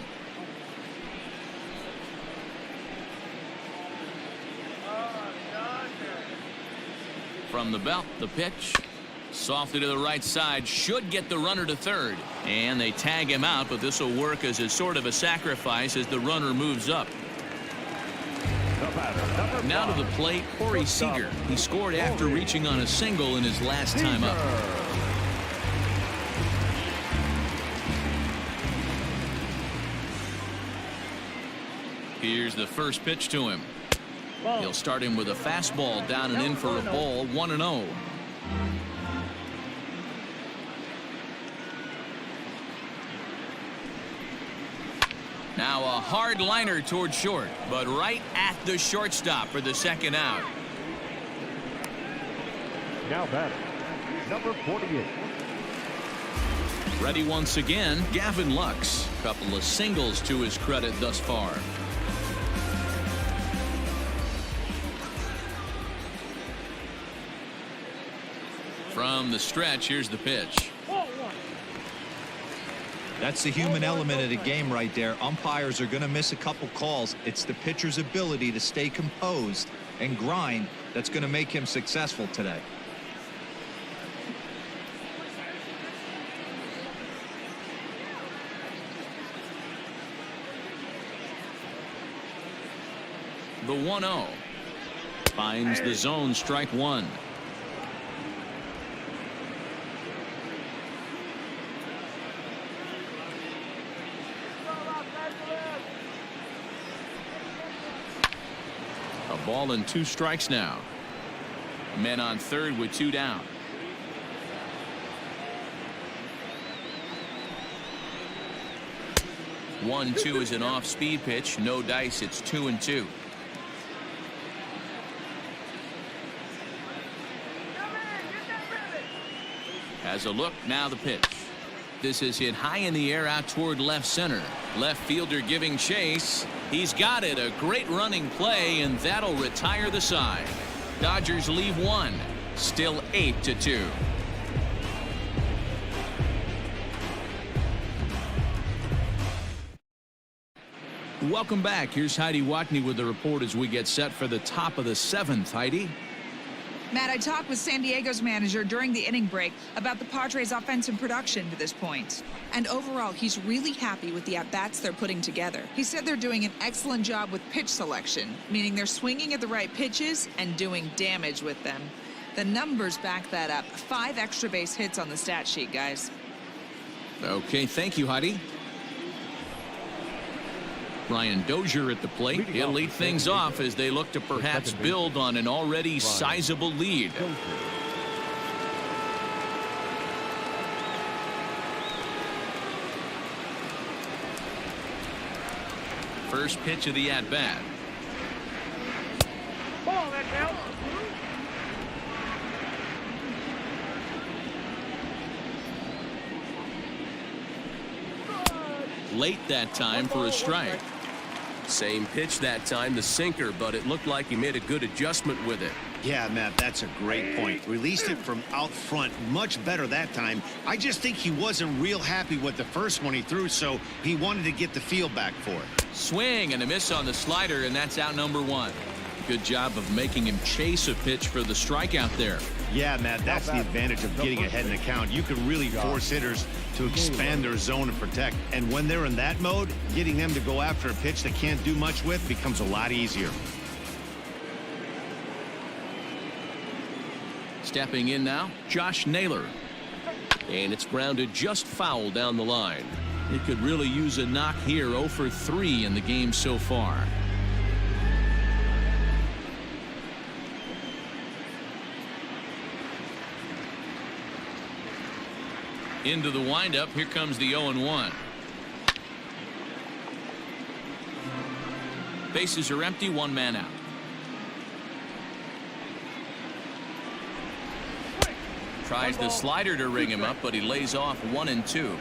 From the belt, the pitch. Softly to the right side, should get the runner to third. And they tag him out, but this will work as a sort of a sacrifice as the runner moves up. Now to the plate, Corey Seager. He scored after reaching on a single in his last time up. Here's the first pitch to him. He'll start him with a fastball down and in for a ball, 1-0. Now a hard liner toward short, but right at the shortstop for the second out. Now batting, number 48. Ready once again, Gavin Lux. Couple of singles to his credit thus far. From the stretch, here's the pitch. That's the human element of the game right there. Umpires are going to miss a couple calls. It's the pitcher's ability to stay composed and grind that's going to make him successful today. The 1-0 finds the zone, strike one. A ball and 2 strikes now. Men on third with 2 down. One, 2 is an off-speed pitch. No dice. It's 2-2. Has a look. Now the pitch. This is hit high in the air out toward left center. Left fielder giving chase. He's got it. A great running play, and that'll retire the side. Dodgers leave 1. Still 8-2. Welcome back. Here's Heidi Watney with the report as we get set for the top of the 7th. Heidi. Matt, I talked with San Diego's manager during the inning break about the Padres' offensive production to this point. And overall, he's really happy with the at-bats they're putting together. He said they're doing an excellent job with pitch selection, meaning they're swinging at the right pitches and doing damage with them. The numbers back that up. 5 extra base hits on the stat sheet, guys. Okay, thank you, Heidi. Brian Dozier at the plate. He'll lead things off as they look to perhaps build on an already sizable lead. First pitch of the at-bat. Ball, that count. Late that time for a strike. Same pitch that time, the sinker, but it looked like he made a good adjustment with it. Yeah, Matt, that's a great point. Released it from out front much better that time. I just think he wasn't real happy with the first one he threw, so he wanted to get the feel back for it. Swing and a miss on the slider, and that's out number 1. Good job of making him chase a pitch for the strikeout there. Yeah, Matt, that's the advantage of getting ahead in the count. You can really force hitters to expand their zone and protect. And when they're in that mode, getting them to go after a pitch they can't do much with becomes a lot easier. Stepping in now, Josh Naylor. And it's grounded just foul down the line. It could really use a knock here. 0 for 3 in the game so far. Into the windup. Here comes the 0-1. Bases are empty. One man out. Tries the slider to ring him up, but he lays off 1-2.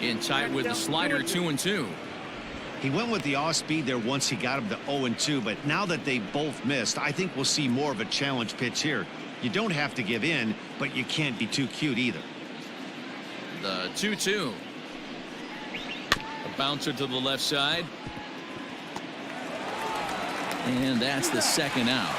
In tight with the slider, 2-2. He went with the off speed there once he got him to 0-2, but now that they both missed, I think we'll see more of a challenge pitch here. You don't have to give in, but you can't be too cute either. The 2-2. A bouncer to the left side. And that's the second out.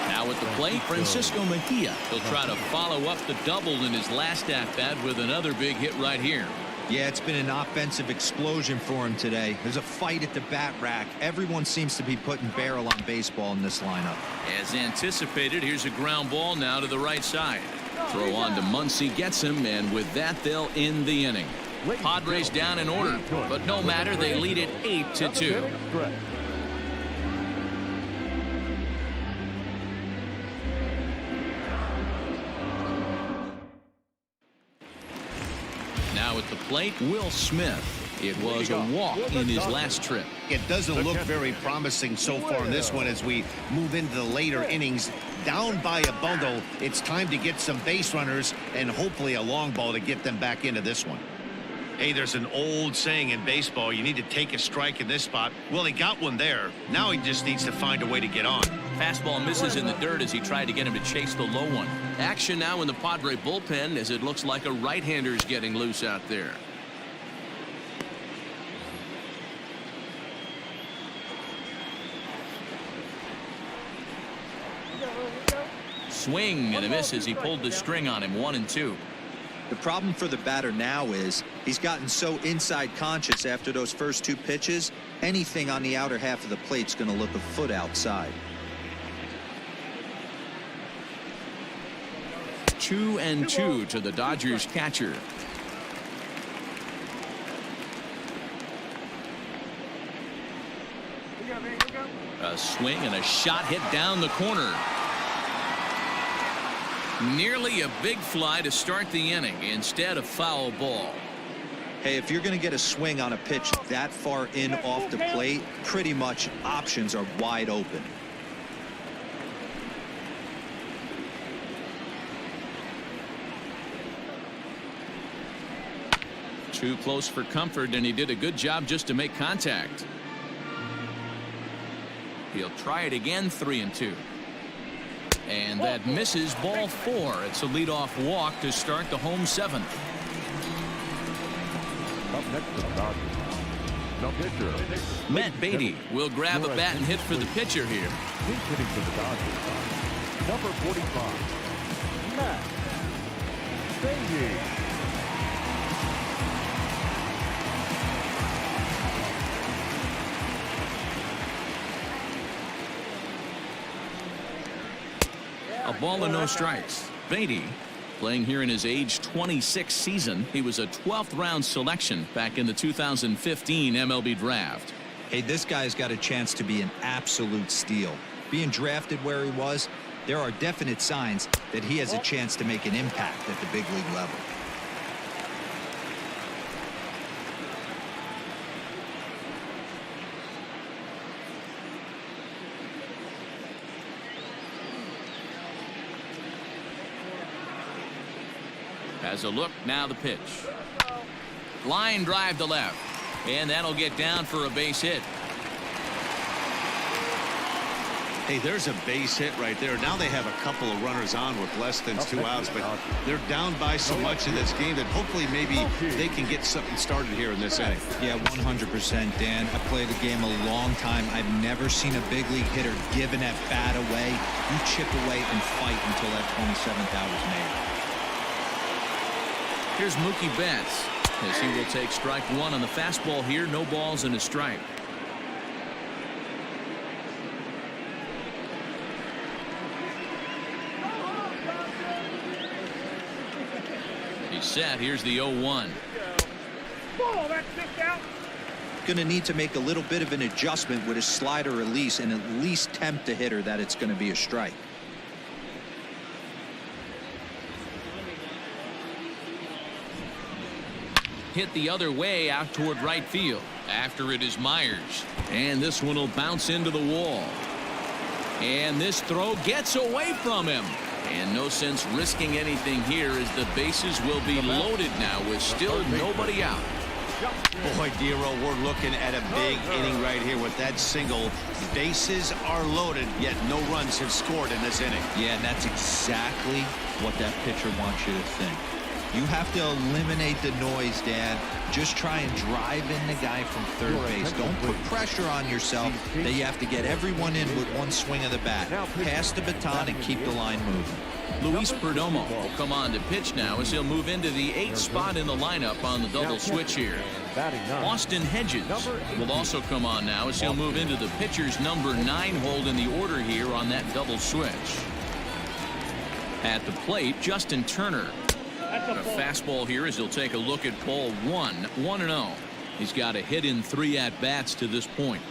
Now at the plate, Francisco Mejia. He'll try to follow up the double in his last at-bat with another big hit right here. Yeah, it's been an offensive explosion for him today. There's a fight at the bat rack. Everyone seems to be putting barrel on baseball in this lineup. As anticipated, here's a ground ball now to the right side. Throw on to Muncie gets him, and with that, they'll end the inning. Padres down in order, but no matter, they lead it 8-2. Now at the plate, Will Smith. It was a walk in his last trip. It doesn't look very promising so far in this one as we move into the later innings. Down by a bundle, it's time to get some base runners and hopefully a long ball to get them back into this one. Hey, there's an old saying in baseball, you need to take a strike in this spot. Well, he got one there. Now he just needs to find a way to get on. Fastball misses in the dirt as he tried to get him to chase the low one. Action now in the Padre bullpen as it looks like a right-hander's getting loose out there. Swing and a miss as he pulled the string on him. 1-2. The problem for the batter now is he's gotten so inside conscious after those first two pitches. Anything on the outer half of the plate's going to look a foot outside. 2-2 to the Dodgers catcher. A swing and a shot hit down the corner. Nearly a big fly to start the inning. Instead, a foul ball. Hey, if you're going to get a swing on a pitch that far in off the plate, pretty much options are wide open. Too close for comfort, and he did a good job just to make contact. He'll try it again. 3-2. And that misses. Ball 4. It's a leadoff walk to start the home 7th. Up next to the Dodgers, the pitcher, Matt Beatty will grab a bat and hit for the pitcher here. He's hitting for the Dodgers. Number 45, Matt Beatty. A ball and no strikes. Beatty playing here in his age 26 season. He was a 12th round selection back in the 2015 MLB draft. Hey, this guy's got a chance to be an absolute steal. Being drafted where he was, there are definite signs that he has a chance to make an impact at the big league level. Has a look. Now the pitch. Line drive to left. And that'll get down for a base hit. Hey, there's a base hit right there. Now they have a couple of runners on with less than 2 outs, but they're down by so much in this game that hopefully maybe they can get something started here in this inning. Yeah, 100%, Dan. I played the game a long time. I've never seen a big league hitter give an at-bat away. You chip away and fight until that 27th out is made. Here's Mookie Betts, as he will take strike one on the fastball here. No balls and a strike. He's set. Here's the 0-1. Ball, that's 6 out. Going to need to make a little bit of an adjustment with his slider release and at least tempt the hitter that it's going to be a strike. Hit the other way out toward right field. After it is Myers. And this one will bounce into the wall. And this throw gets away from him. And no sense risking anything here as the bases will be loaded now with still nobody out. Boy, Dero, we're looking at a big inning right here with that single. Bases are loaded, yet no runs have scored in this inning. Yeah, and that's exactly what that pitcher wants you to think. You have to eliminate the noise, Dan. Just try and drive in the guy from third base. Don't put pressure on yourself that you have to get everyone in with one swing of the bat. Pass the baton and keep the line moving. Luis Perdomo will come on to pitch now as he'll move into the 8th spot in the lineup on the double switch here. Austin Hedges will also come on now as he'll move into the pitcher's number 9 hold in the order here on that double switch. At the plate, Justin Turner. A fastball here as he'll take a look at ball 1, 1-0. He's got a hit in 3 at-bats to this point.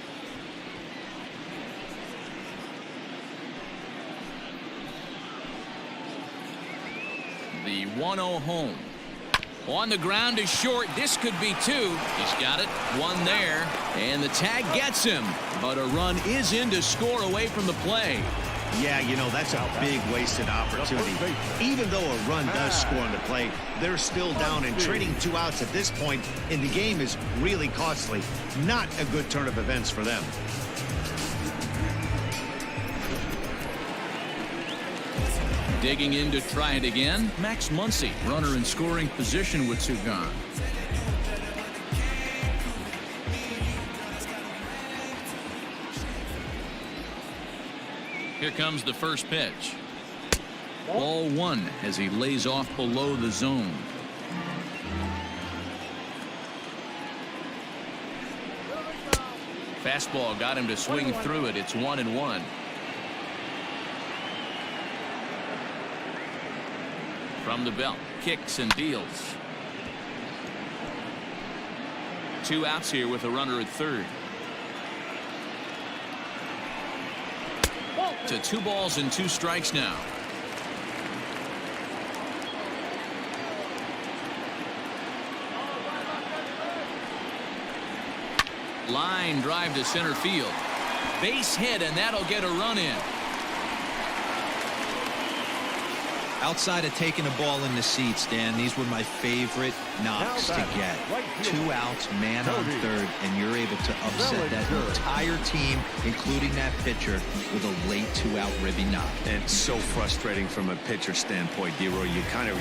The 1-0 home. On the ground is short. This could be 2. He's got it. 1 there. And the tag gets him. But a run is in to score away from the play. Yeah, you know, that's a big wasted opportunity. Even though a run does score on the play, they're still down, and trading 2 outs at this point in the game is really costly. Not a good turn of events for them. Digging in to try it again, Max Muncie, runner in scoring position with 2 gone. Here comes the first pitch. Ball 1 as he lays off below the zone. Fastball got him to swing through it. It's 1-1. From the belt, kicks and deals. 2 outs here with a runner at third. To 2 balls and 2 strikes now. Line drive to center field. Base hit, and that'll get a run in. Outside of taking a ball in the seats, Dan, these were my favorite knocks to get. 2 outs, man on third, and you're able to upset that entire team, including that pitcher, with a late 2-out ribby knock. And so frustrating from a pitcher standpoint, Dero.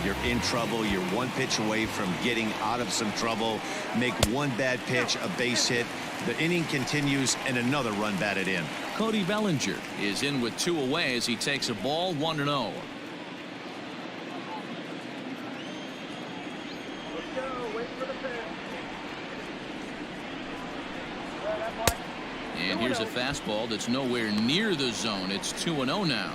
You're in trouble. You're 1 pitch away from getting out of some trouble. Make 1 bad pitch, a base hit. The inning continues, and another run batted in. Cody Bellinger is in with 2 away as he takes a ball 1-0. And here's a fastball that's nowhere near the zone. It's 2-0 now.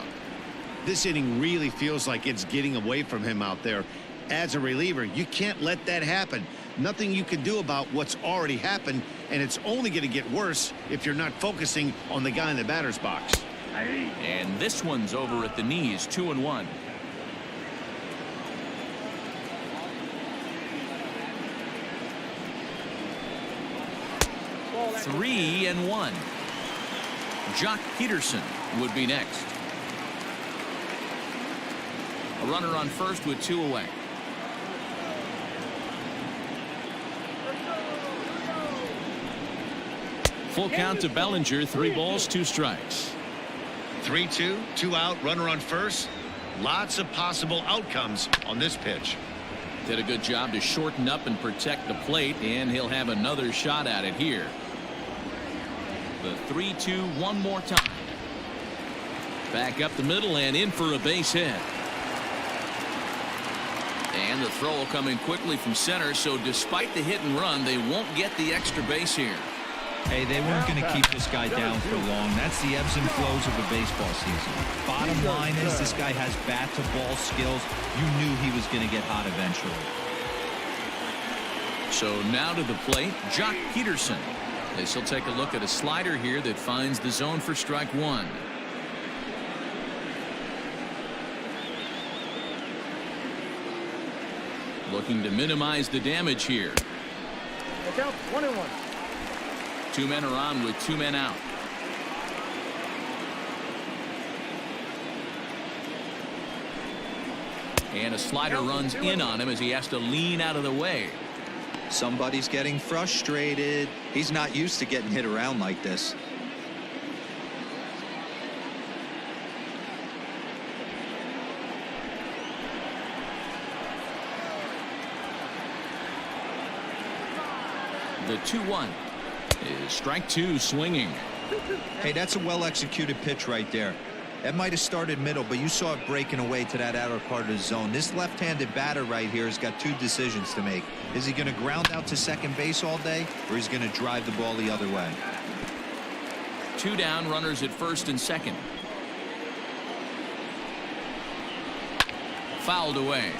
This inning really feels like it's getting away from him out there. As a reliever, you can't let that happen. Nothing you can do about what's already happened, and it's only going to get worse if you're not focusing on the guy in the batter's box. And this one's over at the knees, 2-1. Three and 1. Jock Peterson would be next. A runner on first with 2 away. Full count to Bellinger. 3 balls, 2 strikes. 3-2, 2 out, runner on first. Lots of possible outcomes on this pitch. Did a good job to shorten up and protect the plate, and he'll have another shot at it here. The 3-2 one more time. Back up the middle and in for a base hit. And the throw will come in quickly from center, so despite the hit and run, they won't get the extra base here. Hey, they weren't going to keep this guy down for long. That's the ebbs and flows of a baseball season. Bottom line is this guy has bat-to-ball skills. You knew he was going to get hot eventually. So now to the plate, Jock Peterson. This will take a look at a slider here that finds the zone for strike one. Looking to minimize the damage here. Look out, 1-1. 2 men are on with 2 men out. And a slider runs in on him as he has to lean out of the way. Somebody's getting frustrated. He's not used to getting hit around like this. The 2-1 is strike two swinging. Hey, that's a well-executed pitch right there. That might have started middle, but you saw it breaking away to that outer part of the zone. This left-handed batter right here has got 2 decisions to make. Is he going to ground out to second base all day, or is he going to drive the ball the other way? 2 down, runners at first and second. Fouled away.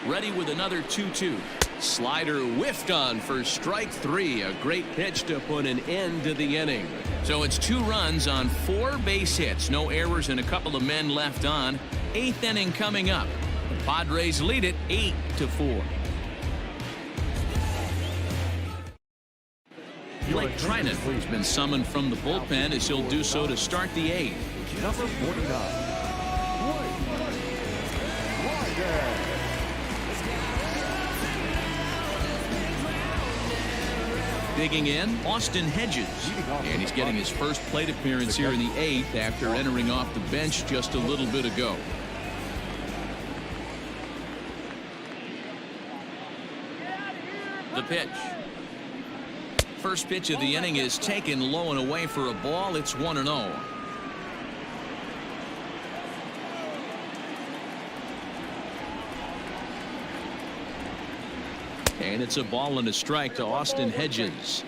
Ready with another 2-2. Slider whiffed on for strike 3. A great pitch to put an end to the inning. So it's 2 runs on 4 base hits. No errors and a couple of men left on. 8th inning coming up. The Padres lead it 8-4. Blake Trinan has been summoned from the bullpen as he'll do so to start the 8th. Number 49. Urias. Digging in, Austin Hedges. And he's getting his first plate appearance here in the 8th after entering off the bench just a little bit ago. The pitch. First pitch of the inning is taken low and away for a ball. It's 1-0. And it's a ball and a strike to Austin Hedges.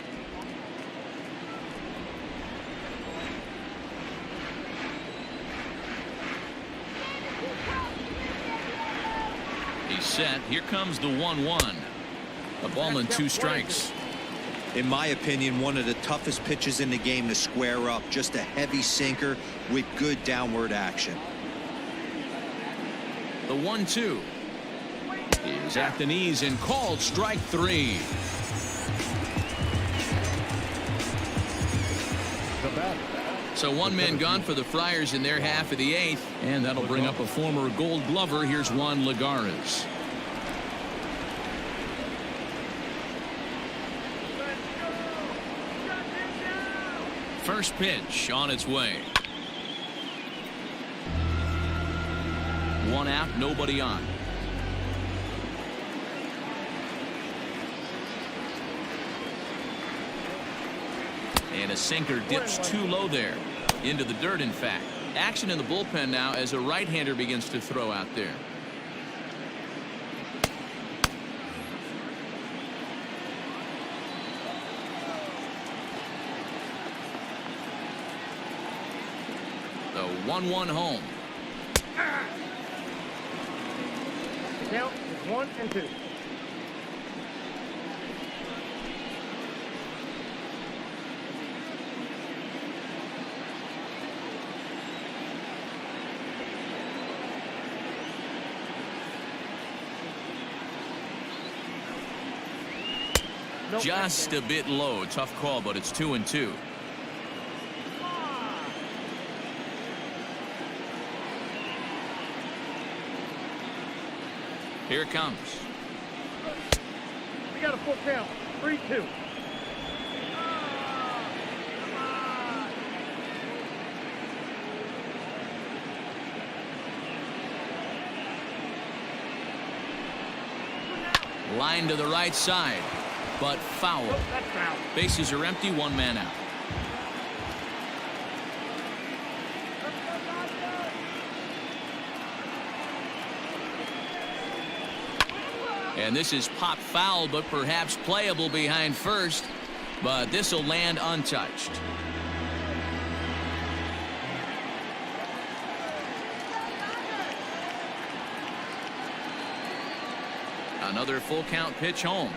He's set. Here comes the 1-1. A ball and 2 strikes. In my opinion, one of the toughest pitches in the game to square up. Just a heavy sinker with good downward action. The 1-2 is at the knees and called strike 3. So 1 man gone for the Friars in their half of the 8th, and that'll bring up a former Gold Glover. Here's Juan Lagares. First pitch on its way. 1 out, nobody on. And a sinker dips too low there. Into the dirt, in fact. Action in the bullpen now as a right-hander begins to throw out there. The 1-1 home. The count is 1-2. Just a bit low. Tough call, but it's 2-2. Here it comes. We got a full count. 3-2. Line to the right side, but foul. That's foul. Bases are empty, one man out. And this is pop foul, but perhaps playable behind first. But this will land untouched. Another full count pitch home.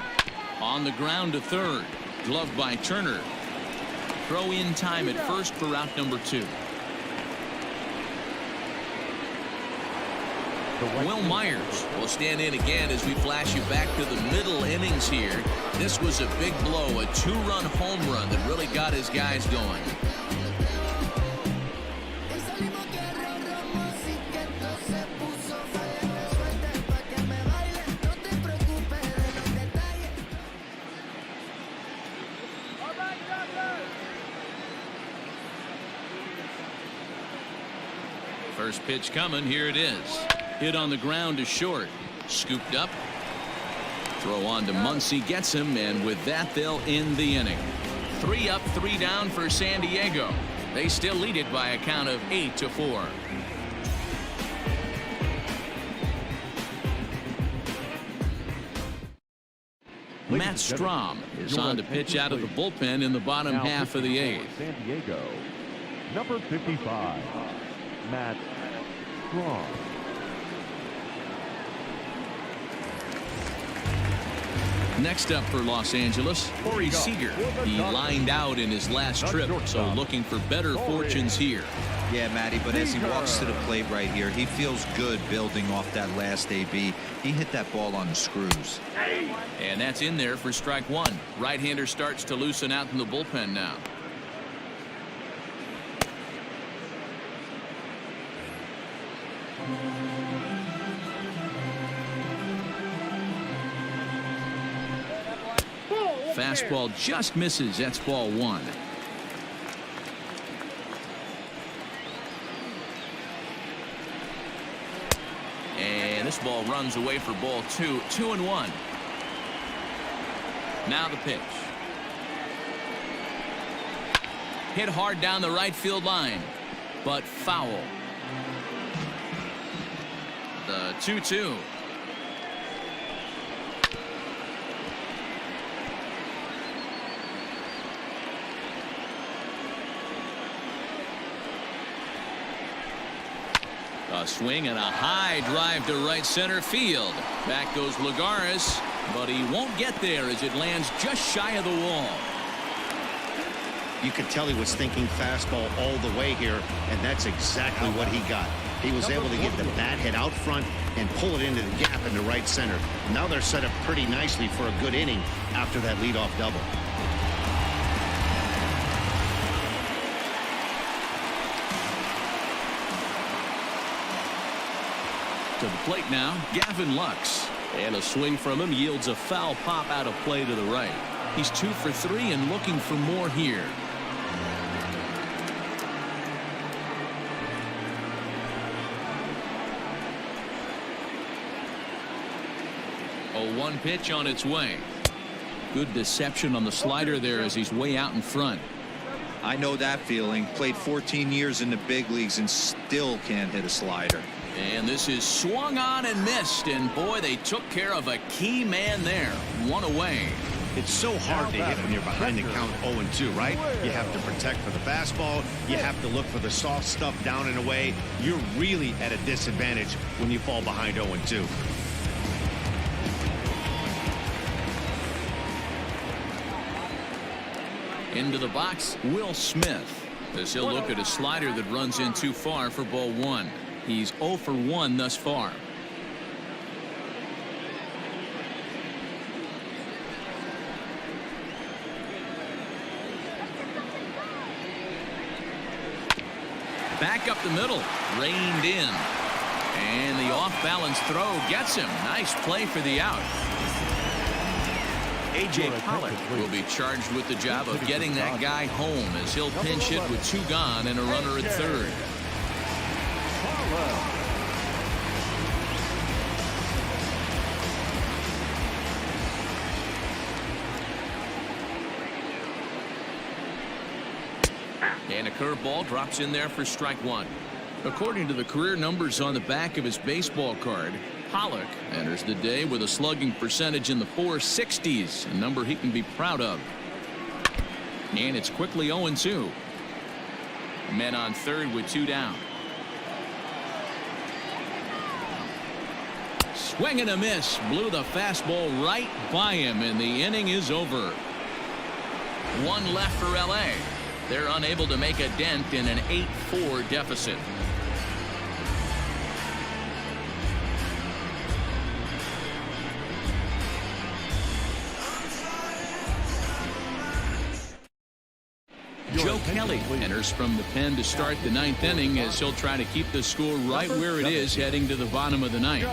On the ground to third. Gloved by Turner. Throw in time at first for route number 2. Will Myers will stand in again as we flash you back to the middle innings here. This was a big blow, a 2-run home run that really got his guys going. First pitch coming. Here it is. Hit on the ground to short. Scooped up. Throw on to Muncie, gets him, and with that they'll end the inning. 3 up, 3 down for San Diego. They still lead it by a count of 8-4. Matt Strom is on to pitch out of the bullpen in the bottom half of the 8th. San Diego, number 55, Matt Strom. Next up for Los Angeles, Corey Seager. He lined out in his last trip, so looking for better fortunes here. Yeah, Matty, but as he walks to the plate right here, he feels good building off that last AB. He hit that ball on the screws. And that's in there for strike 1. Right-hander starts to loosen out in the bullpen now. Fastball just misses. That's ball 1. And this ball runs away for ball 2. 2-1. Now the pitch. Hit hard down the right field line, but foul. The 2-2. A swing and a high drive to right center field. Back goes Lagares, but he won't get there as it lands just shy of the wall. You could tell he was thinking fastball all the way here, and that's exactly what he got. He was able to get the bat head out front and pull it into the gap into right center. Now they're set up pretty nicely for a good inning after that leadoff double. To the plate now, Gavin Lux. And a swing from him yields a foul pop out of play to the right. He's 2 for 3 and looking for more here. A 1 pitch on its way. Good deception on the slider there as he's way out in front. I know that feeling. Played 14 years in the big leagues and still can't hit a slider. And this is swung on and missed, and boy, they took care of a key man there. 1 away. It's so hard to hit when you're behind the count 0-2, right? You have to protect for the fastball. You have to look for the soft stuff down and away. You're really at a disadvantage when you fall behind 0-2. Into the box, Will Smith. As he'll look at a slider that runs in too far for ball 1. He's 0 for 1 thus far. Back up the middle, reined in. And the off-balance throw gets him. Nice play for the out. A.J. Pollock will be charged with the job of getting that guy home as he'll pinch hit with 2 gone and a runner at third. And a curveball drops in there for strike one. According to the career numbers on the back of his baseball card, Pollock enters the day with a slugging percentage in the 460s, a number he can be proud of. And it's quickly 0-2. Men on third with 2 down. Swing and a miss. Blew the fastball right by him, and the inning is over. 1 left for LA. They're unable to make a dent in an 8-4 deficit. Joe Kelly enters from the pen to start the 9th inning as he'll try to keep the score right where it is heading to the bottom of the 9th.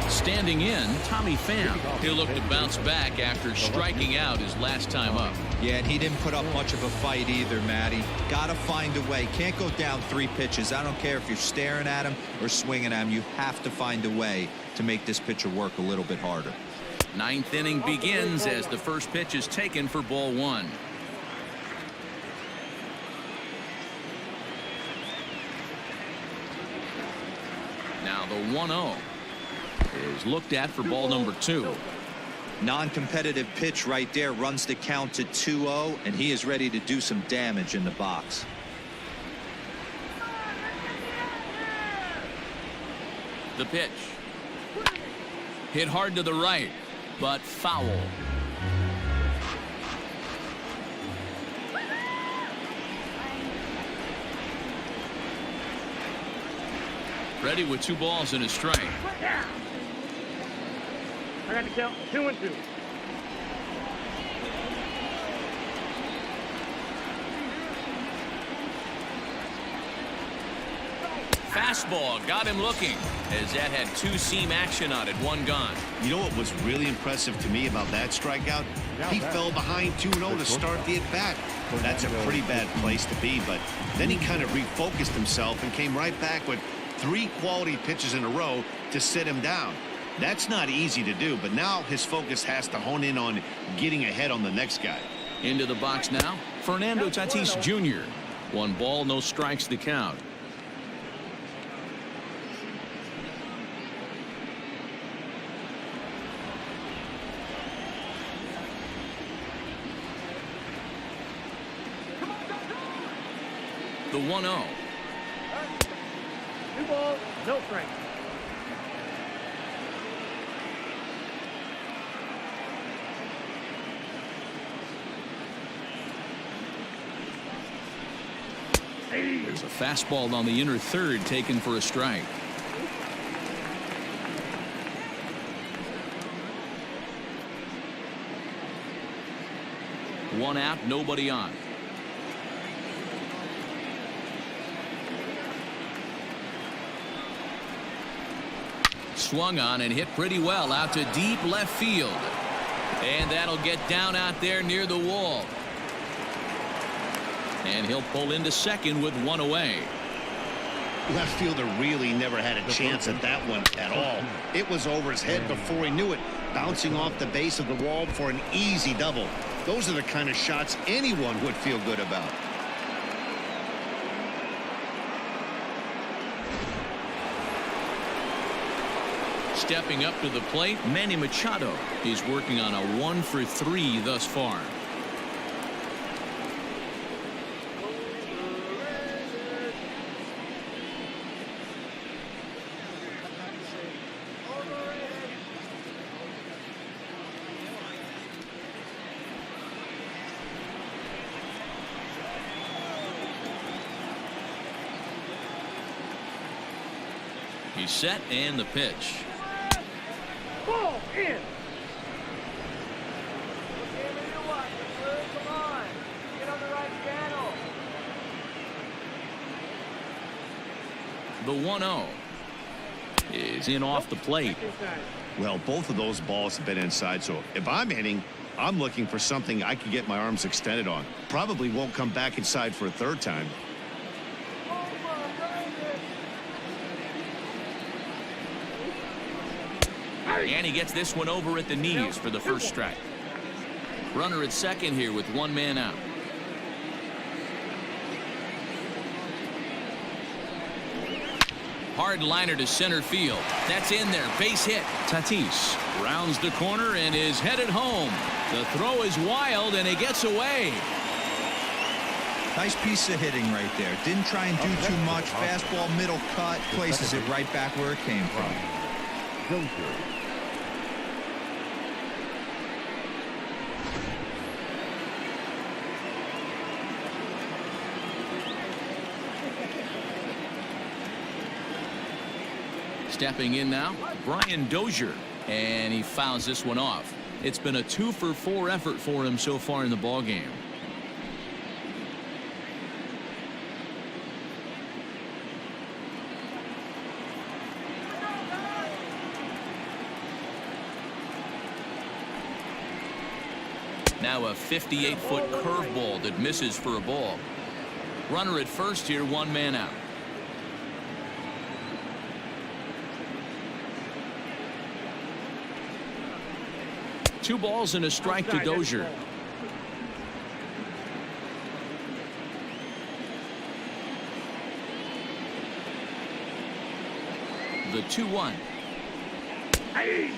Standing in, Tommy Pham. He'll look to bounce back after striking out his last time up. Yeah, and he didn't put up much of a fight either, Matty. Got to find a way. Can't go down 3 pitches. I don't care if you're staring at him or swinging at him. You have to find a way to make this pitcher work a little bit harder. 9th inning begins as the first pitch is taken for ball 1. Now the 1-0 is looked at for ball number 2. Non-competitive pitch right there, runs the count to 2-0, and he is ready to do some damage in the box. The pitch. Hit hard to the right, but foul. Ready with 2 balls and a strike. I got to count 2-2. Fastball got him looking as that had 2-seam action on it. 1 gone. You know what was really impressive to me about that strikeout? He fell behind 2-0 to start the at-bat. That's a pretty bad place to be, but then he kind of refocused himself and came right back with 3 quality pitches in a row to sit him down. That's not easy to do, but now his focus has to hone in on getting ahead on the next guy. Into the box now, Fernando Tatis Jr. 1 ball, no strikes the count. The 1-0. 2 balls, no strikes. There's a fastball on the inner third taken for a strike. One out, nobody on. Swung on and hit pretty well out to deep left field. And that'll get down out there near the wall. And he'll pull into second with 1 away. Left fielder really never had a chance at that one at all. It was over his head before he knew it, bouncing off the base of the wall for an easy double. Those are the kind of shots anyone would feel good about. Stepping up to the plate, Manny Machado. He's working on a 1-for-3 thus far. He's set and the pitch. Ball in. The 1-0 is in off the plate. Well, both of those balls have been inside, so if I'm hitting, I'm looking for something I can get my arms extended on. Probably won't come back inside for a 3rd time. And he gets this one over at the knees for the first strike. Runner at second here with one man out. Hard liner to center field. That's in there. Base hit. Tatis rounds the corner and is headed home. The throw is wild and he gets away. Nice piece of hitting right there. Didn't try and do too much. Fastball, middle cut, places it right back where it came from. Stepping in now, Brian Dozier, and he fouls this one off. It's been a 2-for-4 effort for him so far in the ballgame. Now a 58-foot curveball that misses for a ball. Runner at first here, one man out. Two balls and a strike to Dozier. The 2-1. Hey.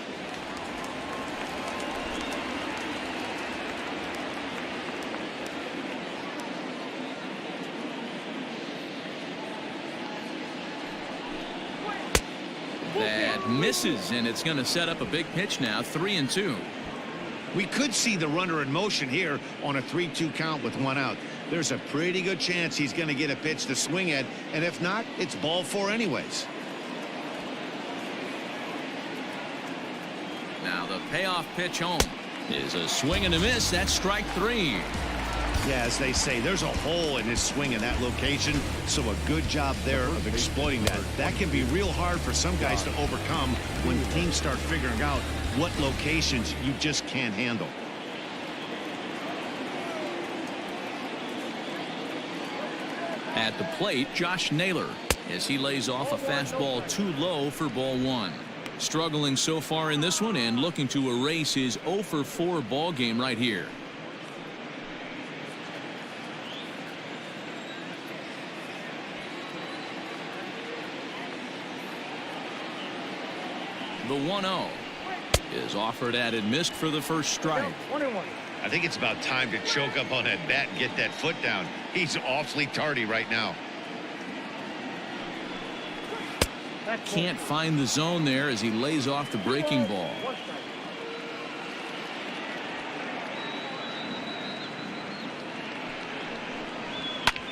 That misses, and it's going to set up a big pitch now. 3-2. We could see the runner in motion here on a 3-2 count with one out. There's a pretty good chance he's going to get a pitch to swing at, and if not, it's ball four anyways. Now the payoff pitch home is a swing and a miss. That's strike three. Yeah, as they say, there's a hole in his swing in that location, so a good job there of exploiting that. That can be real hard for some guys to overcome when teams start figuring out what locations you just can't handle. At the plate, Josh Naylor, as he lays off a fastball too low for ball one. Struggling so far in this one and looking to erase his 0-for-4 ball game right here. The 1-0 is offered at and missed for the first strike. 21. I think it's about time to choke up on that bat and get that foot down. He's awfully tardy right now. Can't find the zone there as he lays off the breaking ball.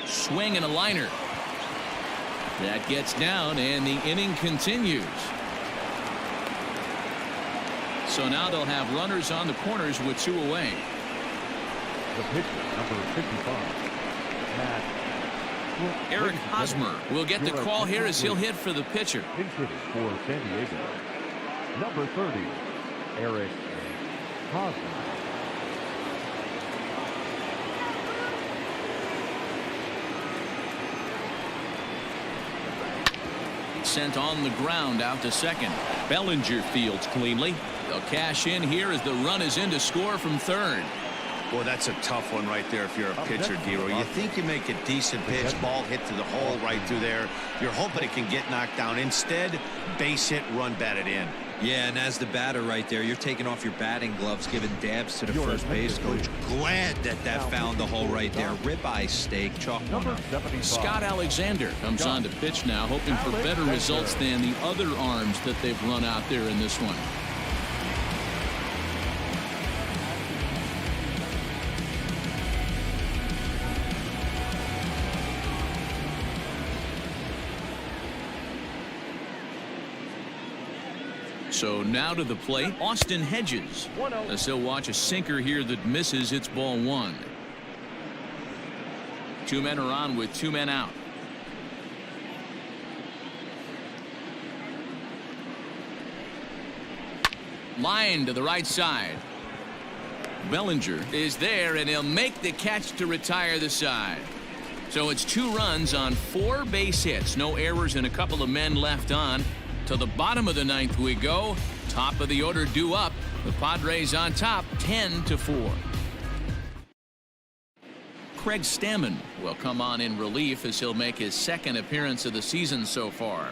Swing and a liner. That gets down and the inning continues. So now they'll have runners on the corners with two away. The pitcher, number 55, Matt. Eric Hosmer will get the call here as he'll hit for the pitcher. Pinch hitter for San Diego, number 30, Eric Hosmer. Sent on the ground out to second. Bellinger fields cleanly. They'll cash in here as the run is in to score from third. Well, that's a tough one right there if you're a pitcher, Dero. You think you make a decent pitch, ball hit to the hole right through there. You're hoping it can get knocked down. Instead, base hit, run batted in. Yeah, and as the batter right there, you're taking off your batting gloves, giving dabs to the first base coach. Glad that found the hole right there. Ribeye steak, chalk one up. Scott Alexander comes on to pitch now, hoping for better results than the other arms that they've run out there in this one. So now to the plate, Austin Hedges. As he'll watch a sinker here that misses. It's ball one. Two men are on with two men out. Line to the right side. Bellinger is there, and he'll make the catch to retire the side. So it's 2 runs on 4 base hits. No errors and a couple of men left on. To the bottom of the 9th we go. Top of the order due up. The Padres on top 10-4. Craig Stammen will come on in relief as he'll make his second appearance of the season so far.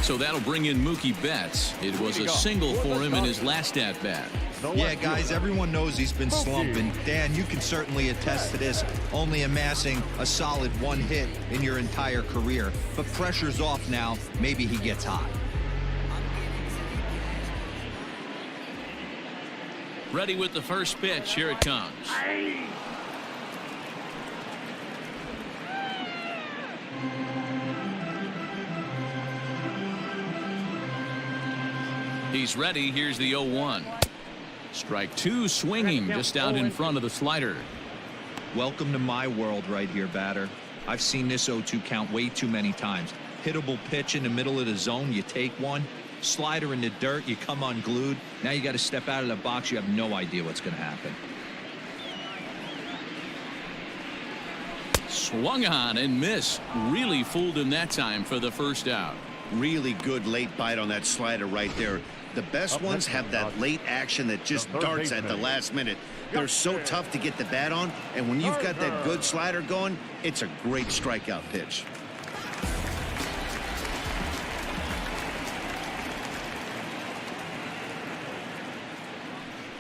So that'll bring in Mookie Betts. It was a single for him in his last at-bat. Yeah, guys, everyone knows he's been slumping. Dan, you can certainly attest to this, only amassing a solid one hit in your entire career. But pressure's off now. Maybe he gets hot. Ready with the first pitch. Here it comes. He's ready. Here's the 0-1. Strike two, swinging just out in front of the slider. Welcome to my world right here, batter. I've seen this 0-2 count way too many times. Hittable pitch in the middle of the zone, you take one. Slider in the dirt, you come unglued. Now you got to step out of the box. You have no idea what's going to happen. Swung on and missed. Really fooled him that time for the first out. Really good late bite on that slider right there. The best ones have that late action that just darts at the last minute. They're so tough to get the bat on, and when you've got that good slider going, it's a great strikeout pitch.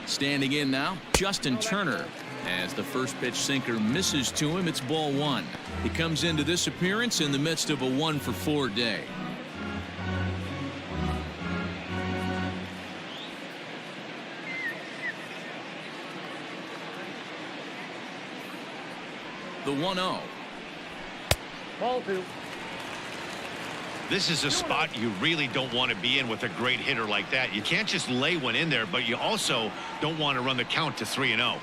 Standing in now, Justin Turner. As the first pitch sinker misses to him, it's ball one. He comes into this appearance in the midst of a 1-for-4 day. The 1-0. Ball two. This is a spot you really don't want to be in with a great hitter like that. You can't just lay one in there, but you also don't want to run the count to 3-0.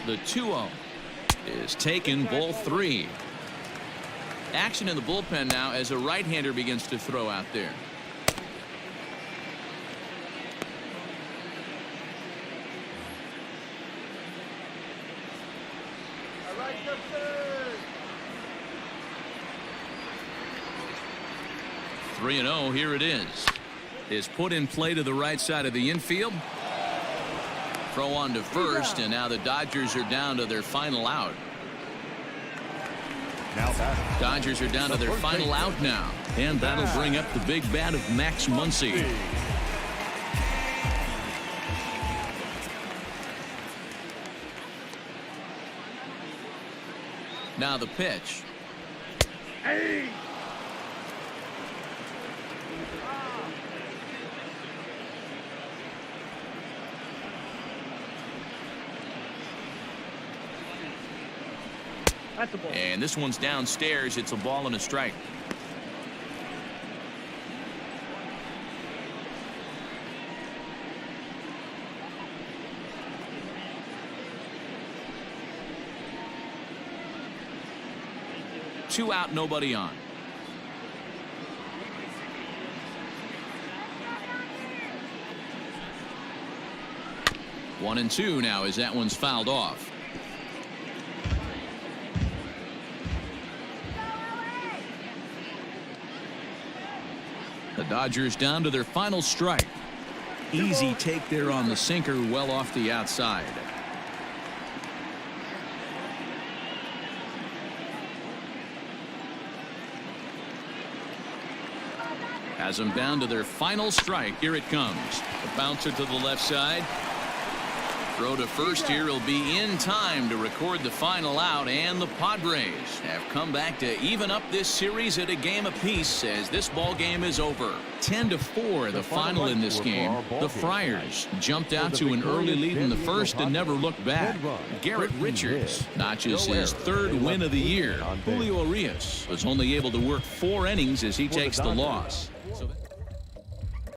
The 2-0 is taken, ball three. Action in the bullpen now as a right-hander begins to throw out there. Three and 0. Here it is put in play to the right side of the infield. Throw on to first, and now the Dodgers are down to their final out. Dodgers are down to their final out now, and that'll bring up the big bat of Max Muncie. Now the pitch. Hey! And this one's downstairs. It's a ball and a strike. Two out, nobody on. One and two now as that one's fouled off. The Dodgers down to their final strike. Easy take there on the sinker, well off the outside. Has them down to their final strike. Here it comes. The bouncer to the left side. Throw to first here will be in time to record the final out, and the Padres have come back to even up this series at a game apiece as this ball game is over. 10-4 the final in this game. The Friars jumped out to an early lead in the first and never looked back. Garrett Richards notches his third win of the year. Julio Urias was only able to work 4 innings as he takes the loss.